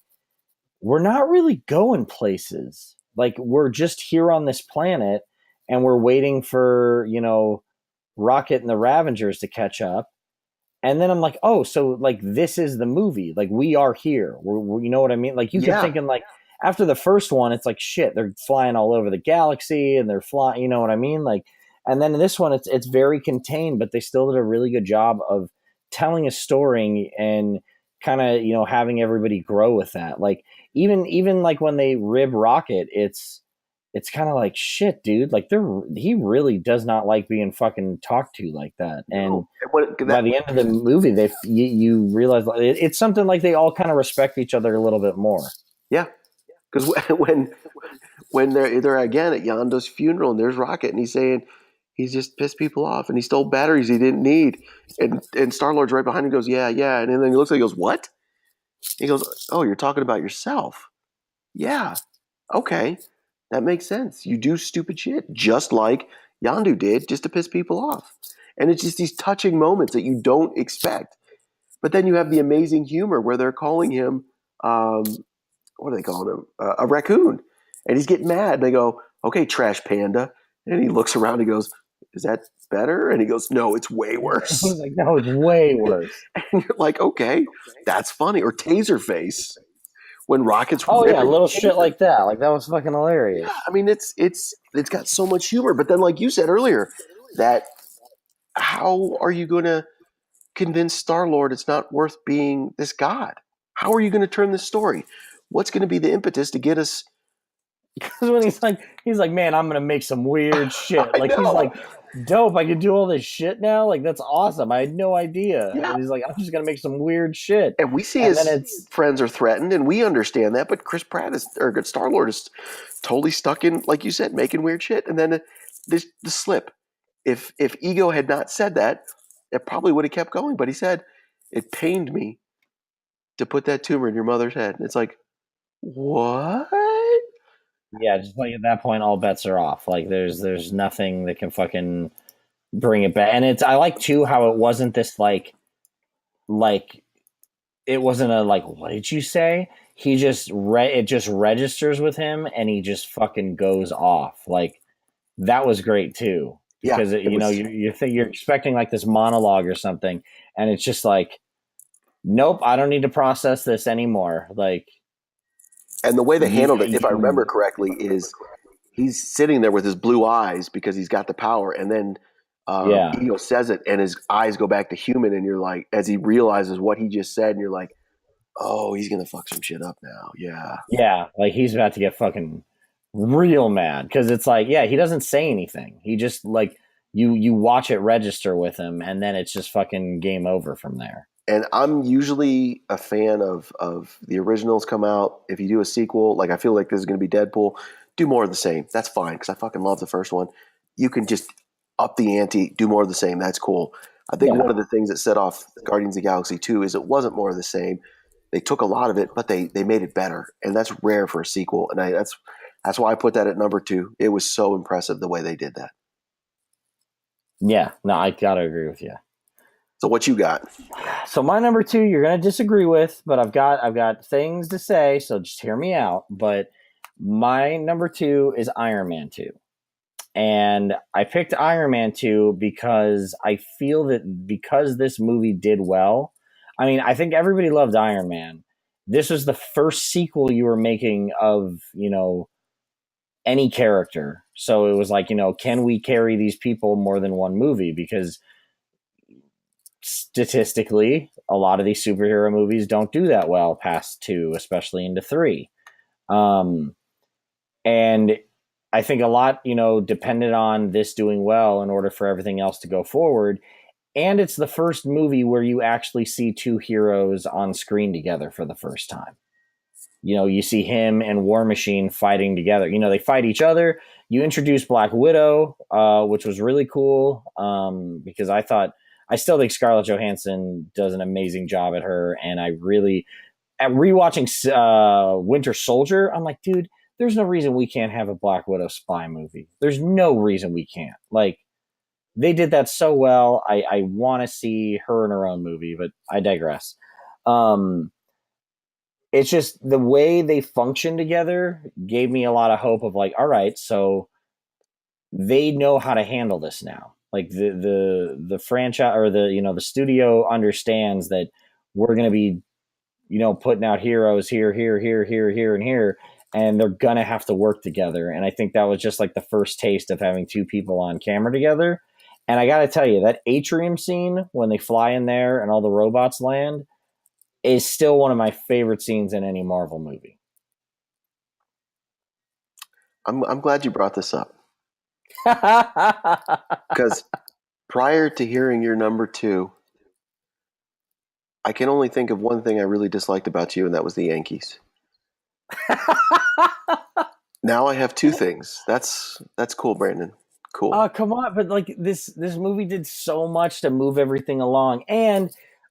we're not really going places. Like we're just here on this planet and we're waiting for, Rocket and the Ravengers to catch up. And then I'm like, oh, so like this is the movie. Like we are here. You know what I mean? Like you kept Yeah, thinking like after the first one, it's like shit. They're flying all over the galaxy and they're flying. You know what I mean? Like, and then in this one, it's very contained, but they still did a really good job of telling a story and kind of having everybody grow with that. Like even like when they rib Rocket, it's kind of like shit, dude. Like he really does not like being fucking talked to like that. And no. And when, by that, the end of the movie, you realize it's something like they all kind of respect each other a little bit more. yeah, because when they're again at Yando's funeral and there's Rocket and he's saying he's just pissed people off and he stole batteries he didn't need, and Star Lord's right behind him, goes, yeah, yeah, and then he looks like he goes, what? He goes, oh, you're talking about yourself. Yeah, okay, that makes sense. You do stupid shit just like Yandu did, just to piss people off, and it's just these touching moments that you don't expect. But then you have the amazing humor where they're calling him, um, what are they calling him? A raccoon. And he's getting mad. And they go, okay, trash panda. And he looks around and goes, is that better? And he goes, no, it's way I worse. was like, no, it's way worse. And you're like, okay, that's funny. Or Taserface when Rocket's Oh yeah, ripping little shit Taser. like that. Like that was fucking Yeah, hilarious. I mean, it's got so much humor. But then, like you said earlier, that how are you going to convince Star Lord it's not worth being this god? How are you going to turn this story? What's going to be the impetus to get us? Because when he's like, man, I'm gonna make some weird shit. I Like he's know. like, dope. I can do all this shit now. Like that's awesome. I had no idea. Yeah. And he's like, I'm just gonna make some weird shit. And we see And then his it's friends are threatened, and we understand that. But Chris Pratt is, or Star Lord is totally stuck in, like you said, making weird shit. And then the slip. If Ego had not said that, it probably would have kept going. But he said, "It pained me to put that tumor in your mother's head." And it's like, what? yeah, just like at that point, all bets are off. Like there's nothing that can fucking bring it back. And I like too how it wasn't this like it wasn't a like what did you say? He just it just registers with him and he just fucking goes off. Like that was great too Yeah, because it was. you're expecting like this monologue or something and it's just like nope, I don't need to process this anymore. Like And the way they handled it, if I remember you correctly, is he's sitting there with his blue eyes because he's got the power, and then yeah. Ego says it, and his eyes go back to human, and you're like, as he realizes what he just said, and you're like, oh, he's gonna fuck some shit up now. Yeah, Yeah, like he's about to get fucking real mad because it's like, yeah, he doesn't say anything. He just like you watch it register with him, and then it's just fucking game over from there. and I'm usually a fan of the originals come out. If you do a sequel, like I feel like this is gonna be Deadpool, do more of the same. That's fine because I fucking love the first one. You can just up the ante, do more of the same. That's cool. I think Yeah, one of the things that set off Guardians of the Galaxy 2 is it wasn't more of the same. They took a lot of it, but they made it better, and that's rare for a sequel. And that's why I put that at number 2. It was so impressive the way they did that. yeah. No, I gotta agree with you. So what you got? So my number two, you're gonna disagree with, but I've got things to say, so just hear me out. But my number two is Iron Man 2. And I picked Iron Man 2 because I feel that because this movie did well, I mean, I think everybody loved Iron Man. This was the first sequel you were making of, any character. So it was like, can we carry these people more than one movie? Because statistically, a lot of these superhero movies don't do that well past two, especially into three. Um, and I think a lot, depended on this doing well in order for everything else to go forward. And it's the first movie where you actually see two heroes on screen together for the first time. You see him and War Machine fighting together. They fight each other. You introduce Black Widow, which was really cool because I still think Scarlett Johansson does an amazing job at her. And at rewatching Winter Soldier, I'm like, dude, there's no reason we can't have a Black Widow spy movie. There's no reason we can't. Like, they did that so well. I want to see her in her own movie, but I digress. it's just the way they function together gave me a lot of hope of like, all right, so they know how to handle this now. Like the franchise or the studio understands that we're going to be putting out heroes here, and here, and they're gonna have to work together. And I think that was just like the first taste of having two people on camera together. And I got to tell you, that atrium scene when they fly in there and all the robots land is still one of my favorite scenes in any Marvel movie. I'm glad you brought this up because prior to hearing your number two, I can only think of one thing I really disliked about you, and that was the Yankees. Now I have two things. That's cool, Brandon. Cool. Oh, come on. But like this movie did so much to move everything along. And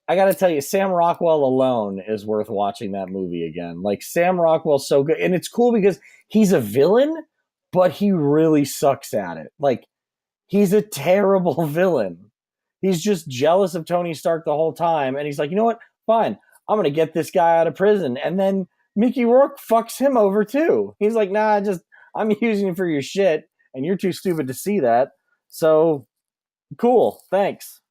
I got to tell you, Sam Rockwell alone is worth watching that movie again. Like Sam Rockwell's so good. And it's cool because he's a villain, but he really sucks at it. Like he's a terrible villain. He's just jealous of Tony Stark the whole time. And he's like, you know what? Fine. I'm going to get this guy out of prison. And then Mickey Rourke fucks him over too. He's like, nah, I'm using you for your shit. And you're too stupid to see that. So cool. Thanks.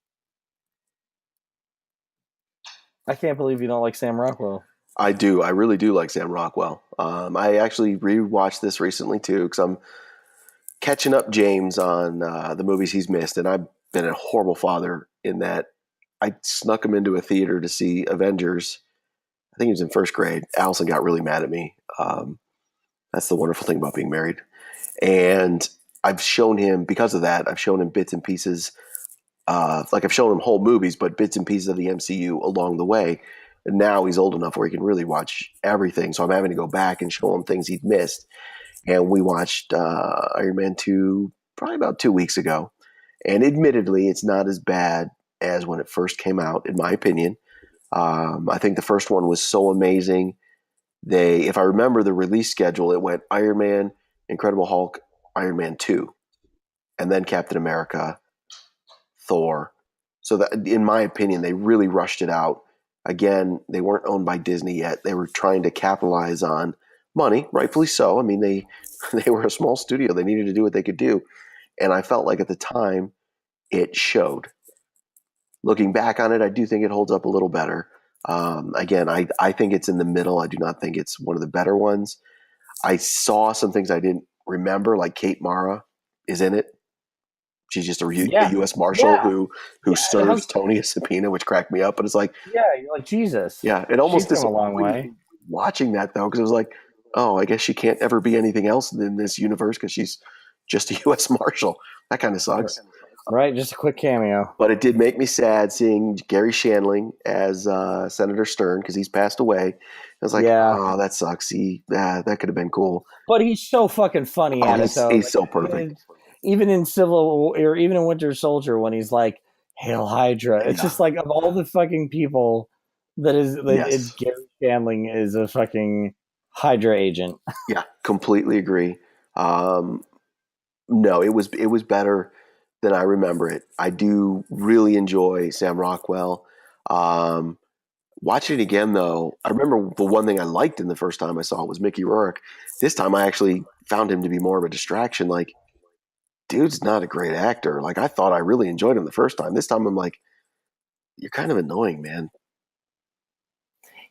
I can't believe you don't like Sam Rockwell. I do. I really do like Sam Rockwell. I actually rewatched this recently too because I'm catching up James on the movies he's missed, and I've been a horrible father in that I snuck him into a theater to see Avengers. I think he was in first grade. Allison got really mad at me. That's the wonderful thing about being married. And I've shown him, because of that, I've shown him bits and pieces. Like I've shown him whole movies, but bits and pieces of the MCU along the way. And now he's old enough where he can really watch everything. So I'm having to go back and show him things he'd missed. And we watched Iron Man 2 probably about 2 weeks ago. And admittedly, it's not as bad as when it first came out, in my opinion. I think the first one was so amazing. If I remember the release schedule, it went Iron Man, Incredible Hulk, Iron Man 2, and then Captain America, Thor. So that, in my opinion, they really rushed it out. Again, they weren't owned by Disney yet. They were trying to capitalize on money, rightfully so. I mean, they were a small studio. They needed to do what they could do. And I felt like at the time it showed. Looking back on it, I do think it holds up a little better. Again, I think it's in the middle. I do not think it's one of the better ones. I saw some things I didn't remember, like Kate Mara is in it. She's just a U.S. Marshal who serves Tony a subpoena, which cracked me up. But it's like, yeah, you're like, Jesus. Yeah, it almost She's come a long way. Watching that though, because it was like, oh, I guess she can't ever be anything else in this universe because she's just a U.S. Marshal. That kind of sucks. Right, just a quick cameo. But it did make me sad seeing Gary Shandling as Senator Stern because he's passed away. I was like, oh, that sucks. That could have been cool. But he's so fucking funny at it, though. He's so perfect. Even in Civil or even in Winter Soldier when he's like, Hail Hydra. It's just like, of all the fucking people Gary Shandling is a fucking Hydra agent. Yeah, completely agree. No, it was better than I remember it. I do really enjoy Sam Rockwell. Watching it again, though, I remember the one thing I liked in the first time I saw it was Mickey Rourke. This time I actually found him to be more of a distraction. Like, dude's not a great actor. Like, I thought I really enjoyed him the first time. This time I'm like, you're kind of annoying, man.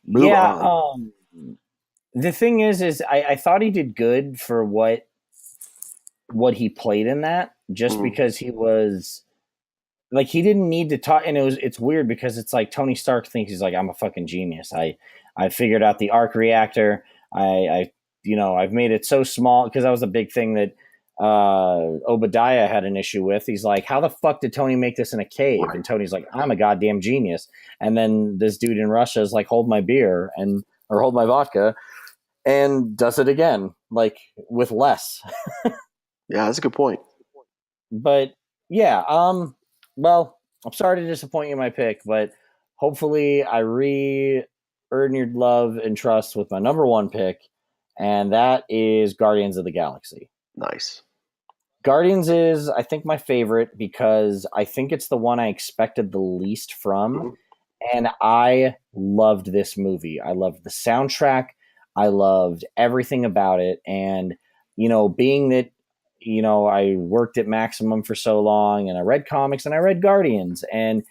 Move on. The thing is I thought he did good for what he played in that, just because he was like, he didn't need to talk. And it's weird because it's like Tony Stark thinks he's like, I'm a fucking genius. I figured out the arc reactor. I've made it so small, because that was a big thing that Obadiah had an issue with. He's like, how the fuck did Tony make this in a cave? Right. And Tony's like, I'm a goddamn genius. And then this dude in Russia is like, hold my beer or hold my vodka, and does it again, like with less. Yeah, that's a good point. But yeah, well, I'm sorry to disappoint you in my pick, but hopefully I earn your love and trust with my number one pick, and that is Guardians of the Galaxy. Nice. Guardians is, I think, my favorite because I think it's the one I expected the least from. And I loved this movie. I loved the soundtrack. I loved everything about it. And, being that, I worked at Maximum for so long and I read comics and I read Guardians, and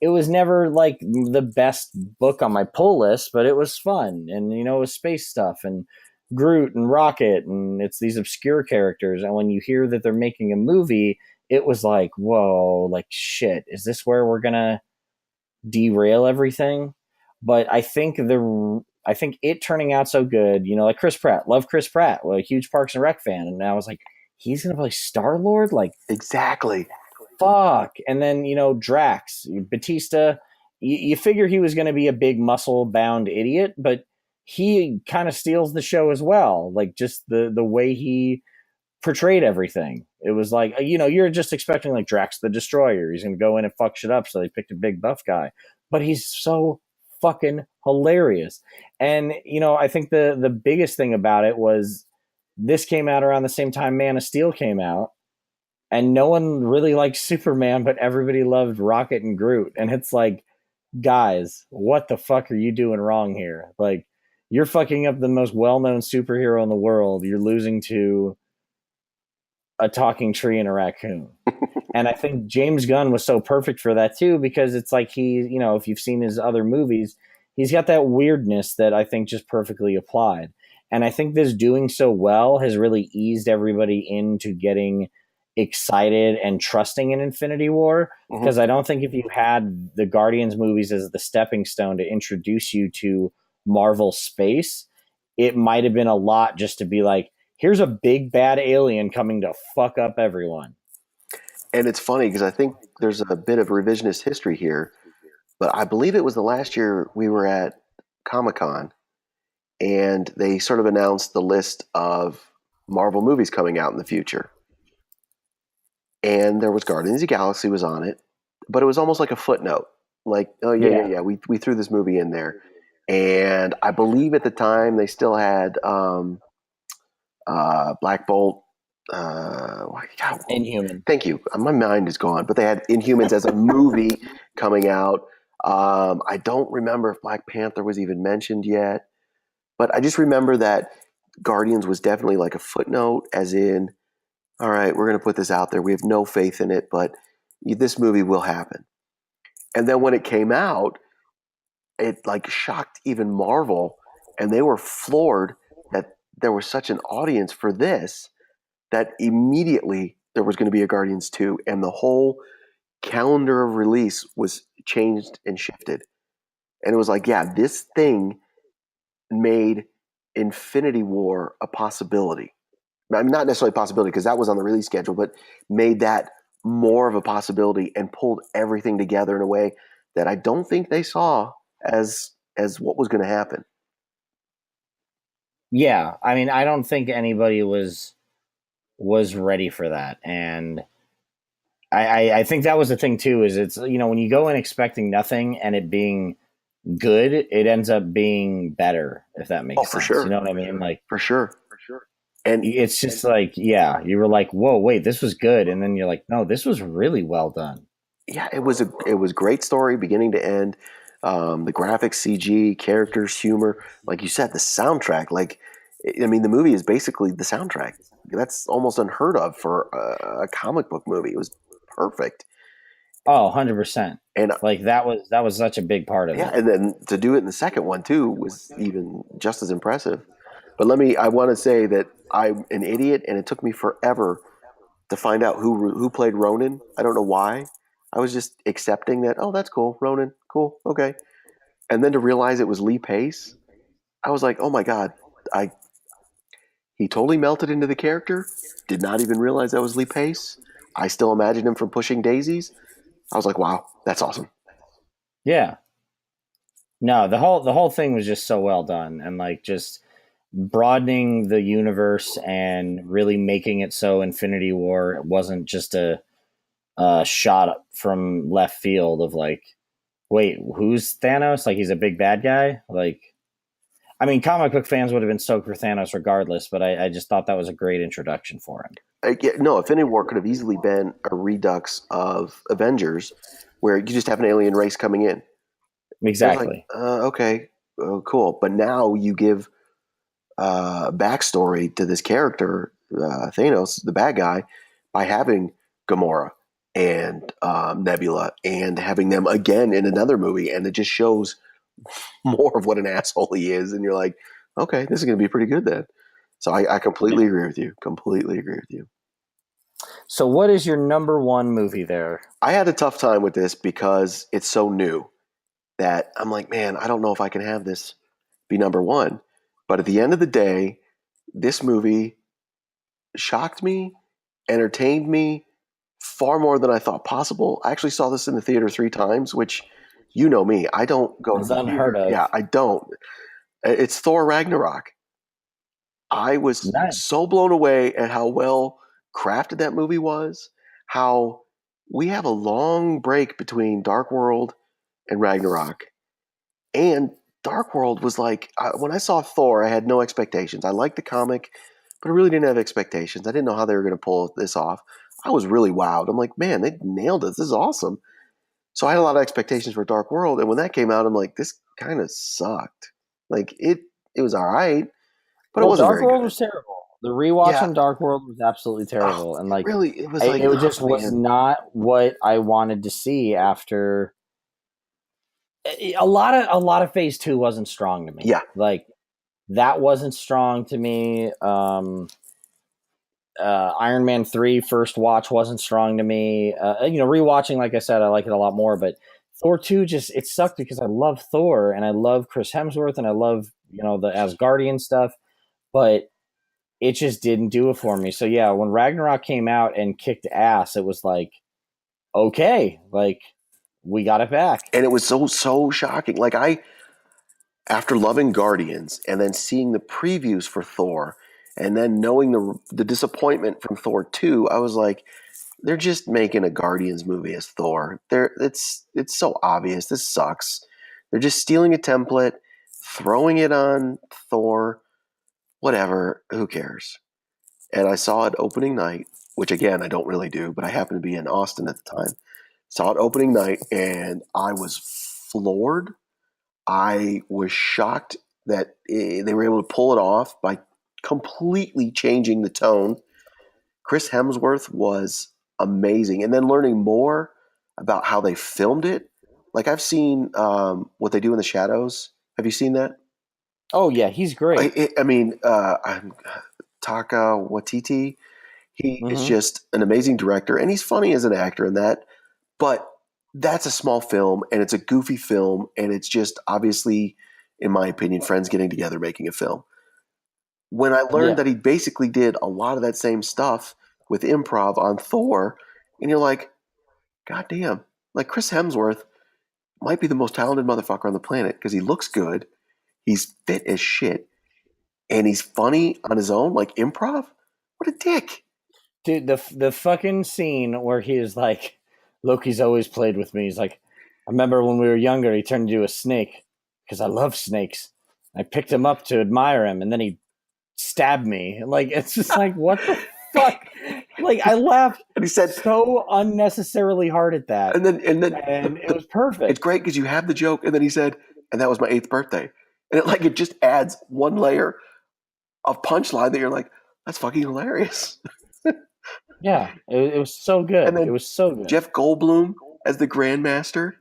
it was never like the best book on my pull list, but it was fun. And, it was space stuff and Groot and Rocket, and it's these obscure characters. And when you hear that they're making a movie, it was like, whoa, like shit, is this where we're going to derail everything? But I think it turning out so good, like Chris Pratt, love Chris Pratt, well, a huge Parks and Rec fan, and I was like, he's gonna play Star Lord, like Exactly. fuck. And then Drax, Batista, you figure he was gonna be a big muscle bound idiot, but he kind of steals the show as well, like just the way he portrayed everything. It was like, you're just expecting like Drax the Destroyer. He's going to go in and fuck shit up. So they picked a big buff guy, but he's so fucking hilarious. And, I think the biggest thing about it was this came out around the same time Man of Steel came out, and no one really liked Superman, but everybody loved Rocket and Groot. And it's like, guys, what the fuck are you doing wrong here? Like, you're fucking up the most well-known superhero in the world. You're losing to a talking tree and a raccoon. And I think James Gunn was so perfect for that too, because it's like if you've seen his other movies, he's got that weirdness that I think just perfectly applied. And I think this doing so well has really eased everybody into getting excited and trusting in Infinity War. Because I don't think if you had the Guardians movies as the stepping stone to introduce you to Marvel space, it might have been a lot just to be like, here's a big bad alien coming to fuck up everyone. And it's funny because I think there's a bit of revisionist history here, but I believe it was the last year we were at Comic-Con and they sort of announced the list of Marvel movies coming out in the future. And there was Guardians of the Galaxy was on it, but it was almost like a footnote. Like, oh yeah. We threw this movie in there. And I believe at the time they still had Black Bolt. God, Inhuman. Thank you. My mind is gone. But they had Inhumans as a movie coming out. I don't remember if Black Panther was even mentioned yet. But I just remember that Guardians was definitely like a footnote, as in, all right, we're going to put this out there. We have no faith in it, but this movie will happen. And then when it came out, it like shocked even Marvel, and they were floored that there was such an audience for this that immediately there was going to be a Guardians 2, and the whole calendar of release was changed and shifted. And it was like, yeah, this thing made Infinity War a possibility. I mean, not necessarily a possibility because that was on the release schedule, but made that more of a possibility and pulled everything together in a way that I don't think they saw as what was going to happen. Yeah, I mean, I don't think anybody was ready for that, and I think that was the thing too. Is it's when you go in expecting nothing and it being good, it ends up being better, if that makes sense. For sure. You know what I mean? Like for sure. And it's just like, yeah, you were like, whoa, wait, this was good, and then you're like, no, this was really well done. Yeah, it was great story beginning to end. The graphics, CG, characters, humor, like you said, the soundtrack. Like, I mean, the movie is basically the soundtrack. That's almost unheard of for a comic book movie. It was perfect. Oh, 100%. And like that was such a big part of it. Yeah, and then to do it in the second one too was even just as impressive. But I want to say that I'm an idiot, and it took me forever to find out who played Ronan. I don't know why. I was just accepting that. Oh, that's cool, Ronan. Cool, okay. And then to realize it was Lee Pace, I was like, oh my god, he totally melted into the character. Did not even realize that was Lee Pace. I still imagined him from Pushing Daisies. I was like, wow, that's awesome. Yeah. No, the whole thing was just so well done, and like just broadening the universe and really making it so Infinity War wasn't just a shot from left field of like, wait, who's Thanos? Like he's a big bad guy? Like, I mean, comic book fans would have been stoked for Thanos regardless, but I just thought that was a great introduction for him. No, Infinity War could have easily been a redux of Avengers, where you just have an alien race coming in. It was like, Exactly. okay, cool. But now you give backstory to this character, Thanos, the bad guy, by having Gamora and Nebula and having them again in another movie, and it just shows more of what an asshole he is. And you're like, okay, this is going to be pretty good then. So I completely agree with you. Completely agree with you. So, what is your number one movie there? I had a tough time with this because it's so new that I'm like, man, I don't know if I can have this be number one. But at the end of the day, this movie shocked me, entertained me far more than I thought possible. I actually saw this in the theater 3 times, which you know me, I don't go to It's the unheard theater. of. Yeah, I don't. It's Thor Ragnarok. I was Nice. so blown away at how well crafted that movie was, how we have a long break between Dark World and Ragnarok. And Dark World was like, when I saw Thor, I had no expectations. I liked the comic, but I really didn't have expectations. I didn't know how they were going to pull this off. I was really wowed. I'm like, man, they nailed it. This is awesome. So I had a lot of expectations for Dark World, and when that came out, I'm like, this kind of sucked. Like it was all right, but it Well, wasn't Dark very World good. was terrible. The Yeah, rewatching Dark World was absolutely oh, terrible, and like really, it was like, it oh just was man, not what I wanted to see after a lot of phase two wasn't strong to me. yeah, Like that wasn't strong to me. Iron Man 3 first watch wasn't strong to me. Rewatching, like I said, I like it a lot more. But Thor 2 just it sucked because I love Thor and I love Chris Hemsworth and I love the Asgardian stuff, but it just didn't do it for me. So yeah, when Ragnarok came out and kicked ass, it was like okay, like we got it back. and it was so shocking. Like after loving Guardians and then seeing the previews for Thor, and then knowing the disappointment from Thor 2, I was like, they're just making a Guardians movie as Thor. It's so obvious. This sucks. They're just stealing a template, throwing it on Thor. Whatever. Who cares? And I saw it opening night, which again I don't really do, but I happened to be in Austin at the time. Saw it opening night, and I was floored. I was shocked that they were able to pull it off by completely changing the tone. Chris Hemsworth was amazing. And then learning more about how they filmed it. Like I've seen what they do in the shadows. Have you seen that? Oh yeah, he's great. I mean, Taka Waititi. He is Mm-hmm. just an amazing director, and he's funny as an actor in that. But that's a small film, and it's a goofy film, and it's just obviously, in my opinion, friends getting together making a film. When I learned Yeah. that he basically did a lot of that same stuff with improv on Thor, and you're like, God damn, like Chris Hemsworth might be the most talented motherfucker on the planet because he looks good, he's fit as shit, and he's funny on his own, like improv. What a dick! Dude, the fucking scene where he is like, Loki's always played with me. He's like, I remember when we were younger, he turned into a snake because I love snakes. I picked him up to admire him, and then he stabbed me. Like, it's just like, what the fuck? Like, I laughed And he said, so unnecessarily hard at that, and then and it was it's perfect. great because you have the joke, and then he said, and that was my 8th birthday, and it just adds one layer of punchline that you're like, that's fucking hilarious. Yeah, it was so And good. It then was so good. Jeff Goldblum as the Grandmaster,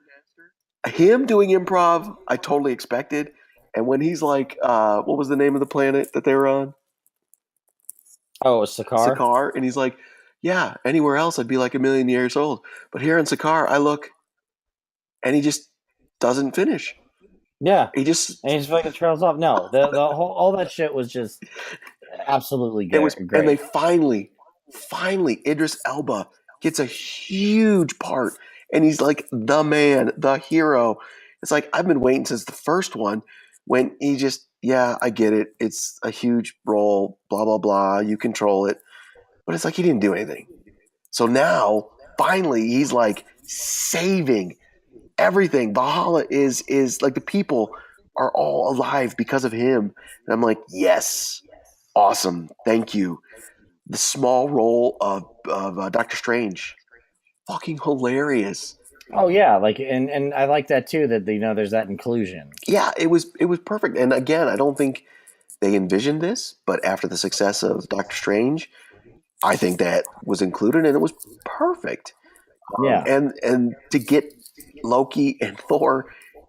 him doing improv, I totally expected. And when he's like, what was the name of the planet that they were on? Oh, it was Sakar? Sakaar. And he's like, yeah, anywhere else I'd be like a million years old. But here in Sakaar, I look, and he just doesn't finish. Yeah. He just, And he just fucking trails off. No, the whole all that shit was just absolutely it was, and they great. finally, Idris Elba gets a huge part. And he's like the man, the hero. It's like, I've been waiting since the first one when he just, yeah, I get it. It's a huge role, blah, blah, blah. You control it. But it's like he didn't do anything. So now, finally, he's like saving everything. Valhalla is like the people are all alive because of him. And I'm like, yes, awesome, thank you. The small role of Doctor Strange, fucking hilarious. Oh yeah, like and I like that too. That there's that inclusion. Yeah, it was perfect. And again, I don't think they envisioned this, but after the success of Doctor Strange, I think that was included, and it was perfect. Yeah, And to get Loki and Thor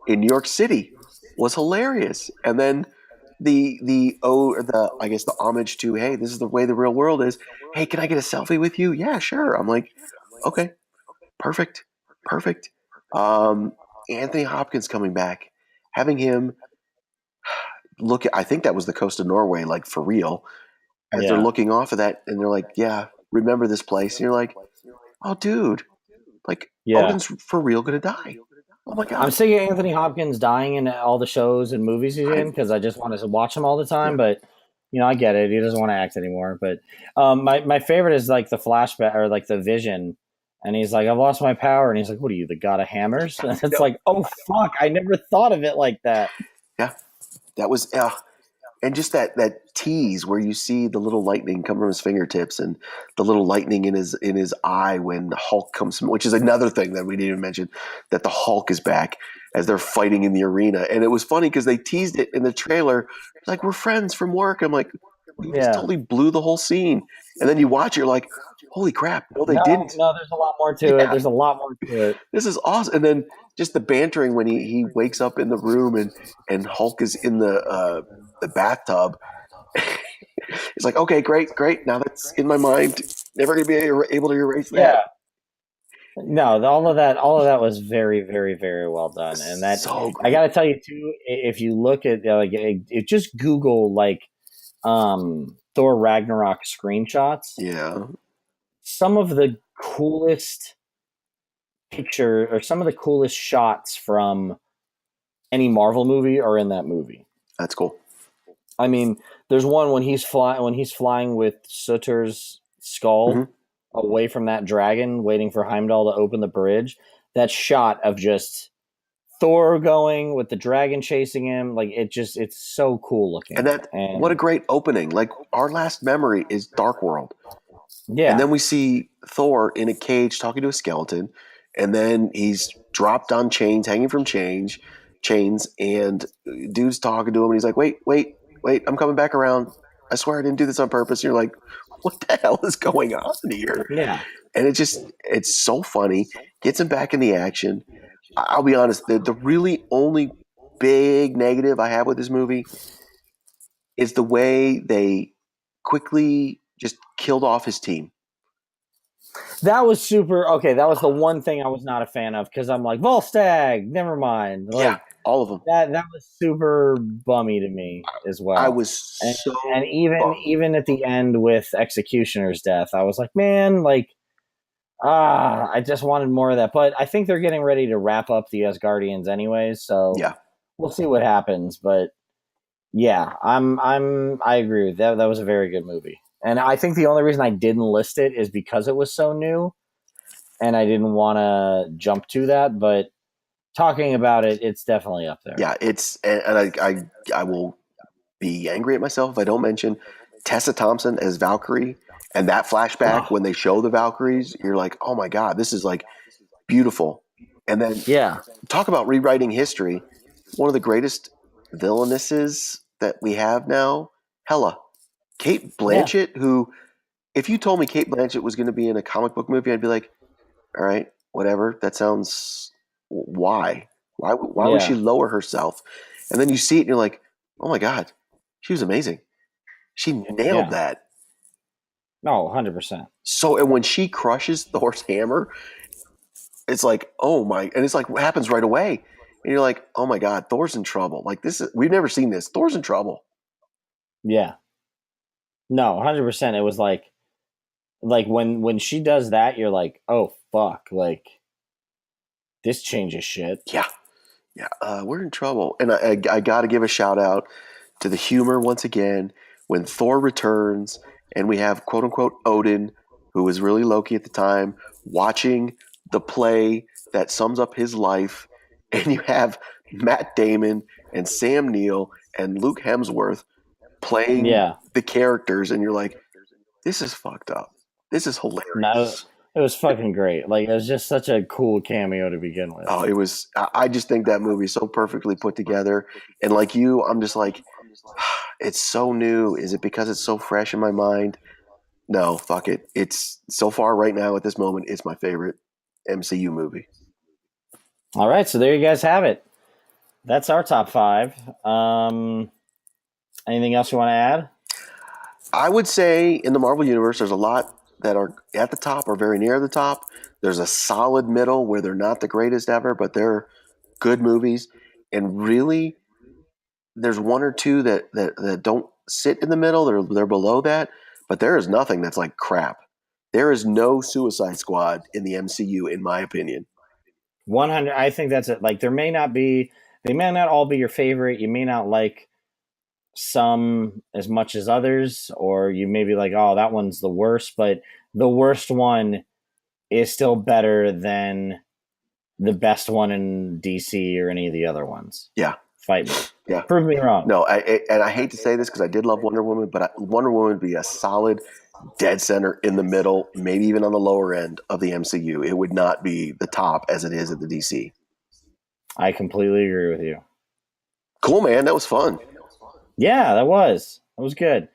in New York City was hilarious. And then the I guess the homage to, hey, this is the way the real world is. Hey, can I get a selfie with you? Yeah, sure. I'm like, okay, perfect, perfect. Um, Anthony Hopkins coming back, having him look at, I think that was the coast of Norway, like for real, as they're yeah. looking off of that, and they're like, yeah, remember this place. And you're like, oh, dude, like Yeah. Odin's for real gonna die. Oh my I'm god. sick of Anthony Hopkins dying in all the shows and movies he's I in because I just want to watch him all the Yeah. time. But I get it. He doesn't want to act anymore. But my favorite is like the flashback or like the vision, and he's like, "I've lost my power," and he's like, "What are you, the god of hammers?" And it's Yep. like, "Oh fuck! I never thought of it like that." Yeah. That was and just that tease where you see the little lightning come from his fingertips and the little lightning in his eye when the Hulk comes from, which is another thing that we didn't even mention, that the Hulk is back as they're fighting in the arena. And it was funny because they teased it in the trailer, like, we're friends from work. I'm like, you just Yeah. totally blew the whole scene. And then you watch it, you're like, holy crap, no, they No, didn't. no. There's a lot more to it. Yeah, There's a lot more to it. this is awesome. And then just the bantering when he wakes up in the room and Hulk is in the bathtub. It's like, okay, great, great. Now that's in my mind. Never going to be able to erase that. Yeah. No, all of that was very, very, very well done. And that So I great. got to tell you too, if you look at like just Google like Thor Ragnarok screenshots, Yeah, some of the coolest picture or some of the coolest shots from any Marvel movie are in that movie. that's cool. I mean, there's one when he's flying with Sutter's skull Hmm. away from that dragon, waiting for Heimdall to open the bridge. That shot of just Thor going with the dragon chasing him, like it's so cool And looking. that, what a And great opening. Like, our last memory is Dark World. And yeah, then we see Thor in a cage talking to a skeleton. And then he's dropped on chains, hanging from chains. And dude's talking to him. And he's like, wait, wait, wait, I'm coming back around. I swear I didn't do this on purpose. And you're like, what the hell is going on here? yeah, And it's so funny. Gets him back in the action. I'll be honest, the really only big negative I have with this movie is the way they quickly just killed off his team. that was super. Okay, that was the one thing I was not a fan of because I'm like Volstagg. Never mind. Yeah, Like all of them. that was super bummy to me as I well. was And so bummed. even at the end with Executioner's death, I was like, man, like I just wanted more of that. But I think they're getting ready to wrap up the Asgardians anyways, so Yeah, we'll see what happens. But yeah, I agree with that. That was a very good movie. And I think the only reason I didn't list it is because it was so new and I didn't want to jump to that, but talking about it, it's definitely up there. yeah. It's and I will be angry at myself if I don't mention Tessa Thompson as Valkyrie and that flashback Oh, when they show the Valkyries. You're like, oh my god, this is like beautiful. And then yeah. talk about rewriting history. One of the greatest villainesses that we have now, Hela. Kate Yeah. Blanchett, who, if you told me Kate Blanchett was going to be in a comic book movie, I'd be like, all right, whatever. That sounds, why? Why would she Yeah. lower herself? And then you see it and you're like, oh my God, she was amazing. She nailed Yeah. that. No, 100%. So, and when she crushes Thor's hammer, it's like, oh my, and it's like, what happens right away? And you're like, oh my God, Thor's in trouble. Like, we've never seen this. Thor's in trouble. Yeah. No, 100%. It was like when she does that, you're like, "Oh fuck, like this changes shit." Yeah. Yeah. We're in trouble. And I got to give a shout out to the humor once again when Thor returns and we have quote unquote Odin, who was really Loki at the time, watching the play that sums up his life. And you have Matt Damon and Sam Neill and Luke Hemsworth playing Yeah. the characters. And you're like, this is fucked up. This is No, hilarious. It was fucking great. Like it was just such a cool cameo to begin with. Oh, it was. I just think that movie is so perfectly put together. And like you, I'm just like, it's so new. Is it because it's so fresh in my mind? No, fuck it. It's so far right now at this moment, it's my favorite MCU movie. All right, so there you guys have it. That's our top five. Anything else you want to add? I would say in the Marvel Universe, there's a lot that are at the top or very near the top. There's a solid middle where they're not the greatest ever, but they're good movies. And really, there's one or two that don't sit in the middle. They're below that, but there is nothing that's like crap. There is no Suicide Squad in the MCU, in my opinion. 100. I think that's it. Like there may not be, they may not all be your favorite. You may not like some as much as others, or you may be like, oh, that one's the worst, but the worst one is still better than the best one in DC or any of the other ones. Yeah. Fight me. Yeah. Prove me wrong. No, and I hate to say this because I did love Wonder Woman, but Wonder Woman would be a solid dead center in the middle, maybe even on the lower end of the MCU. It would not be the top as it is at the DC. I completely agree with you. Cool, man. That was fun. Yeah, that was good.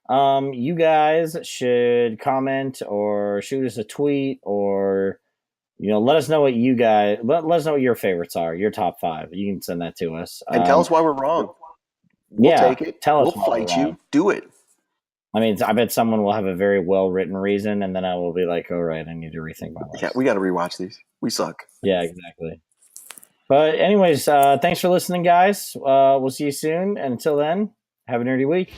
You guys should comment or shoot us a tweet, or let us know what you guys let us know what your favorites are, your top five. You can send that to us and tell us why we're wrong. We'll take it. Tell us we'll fight you. Do it. I mean, I bet someone will have a very well written reason, and then I will be like, "Oh, right, I need to rethink my life." Yeah, we got to rewatch these. We suck. Yeah, exactly. But anyways, thanks for listening, guys. We'll see you soon, and until then, have a nerdy week.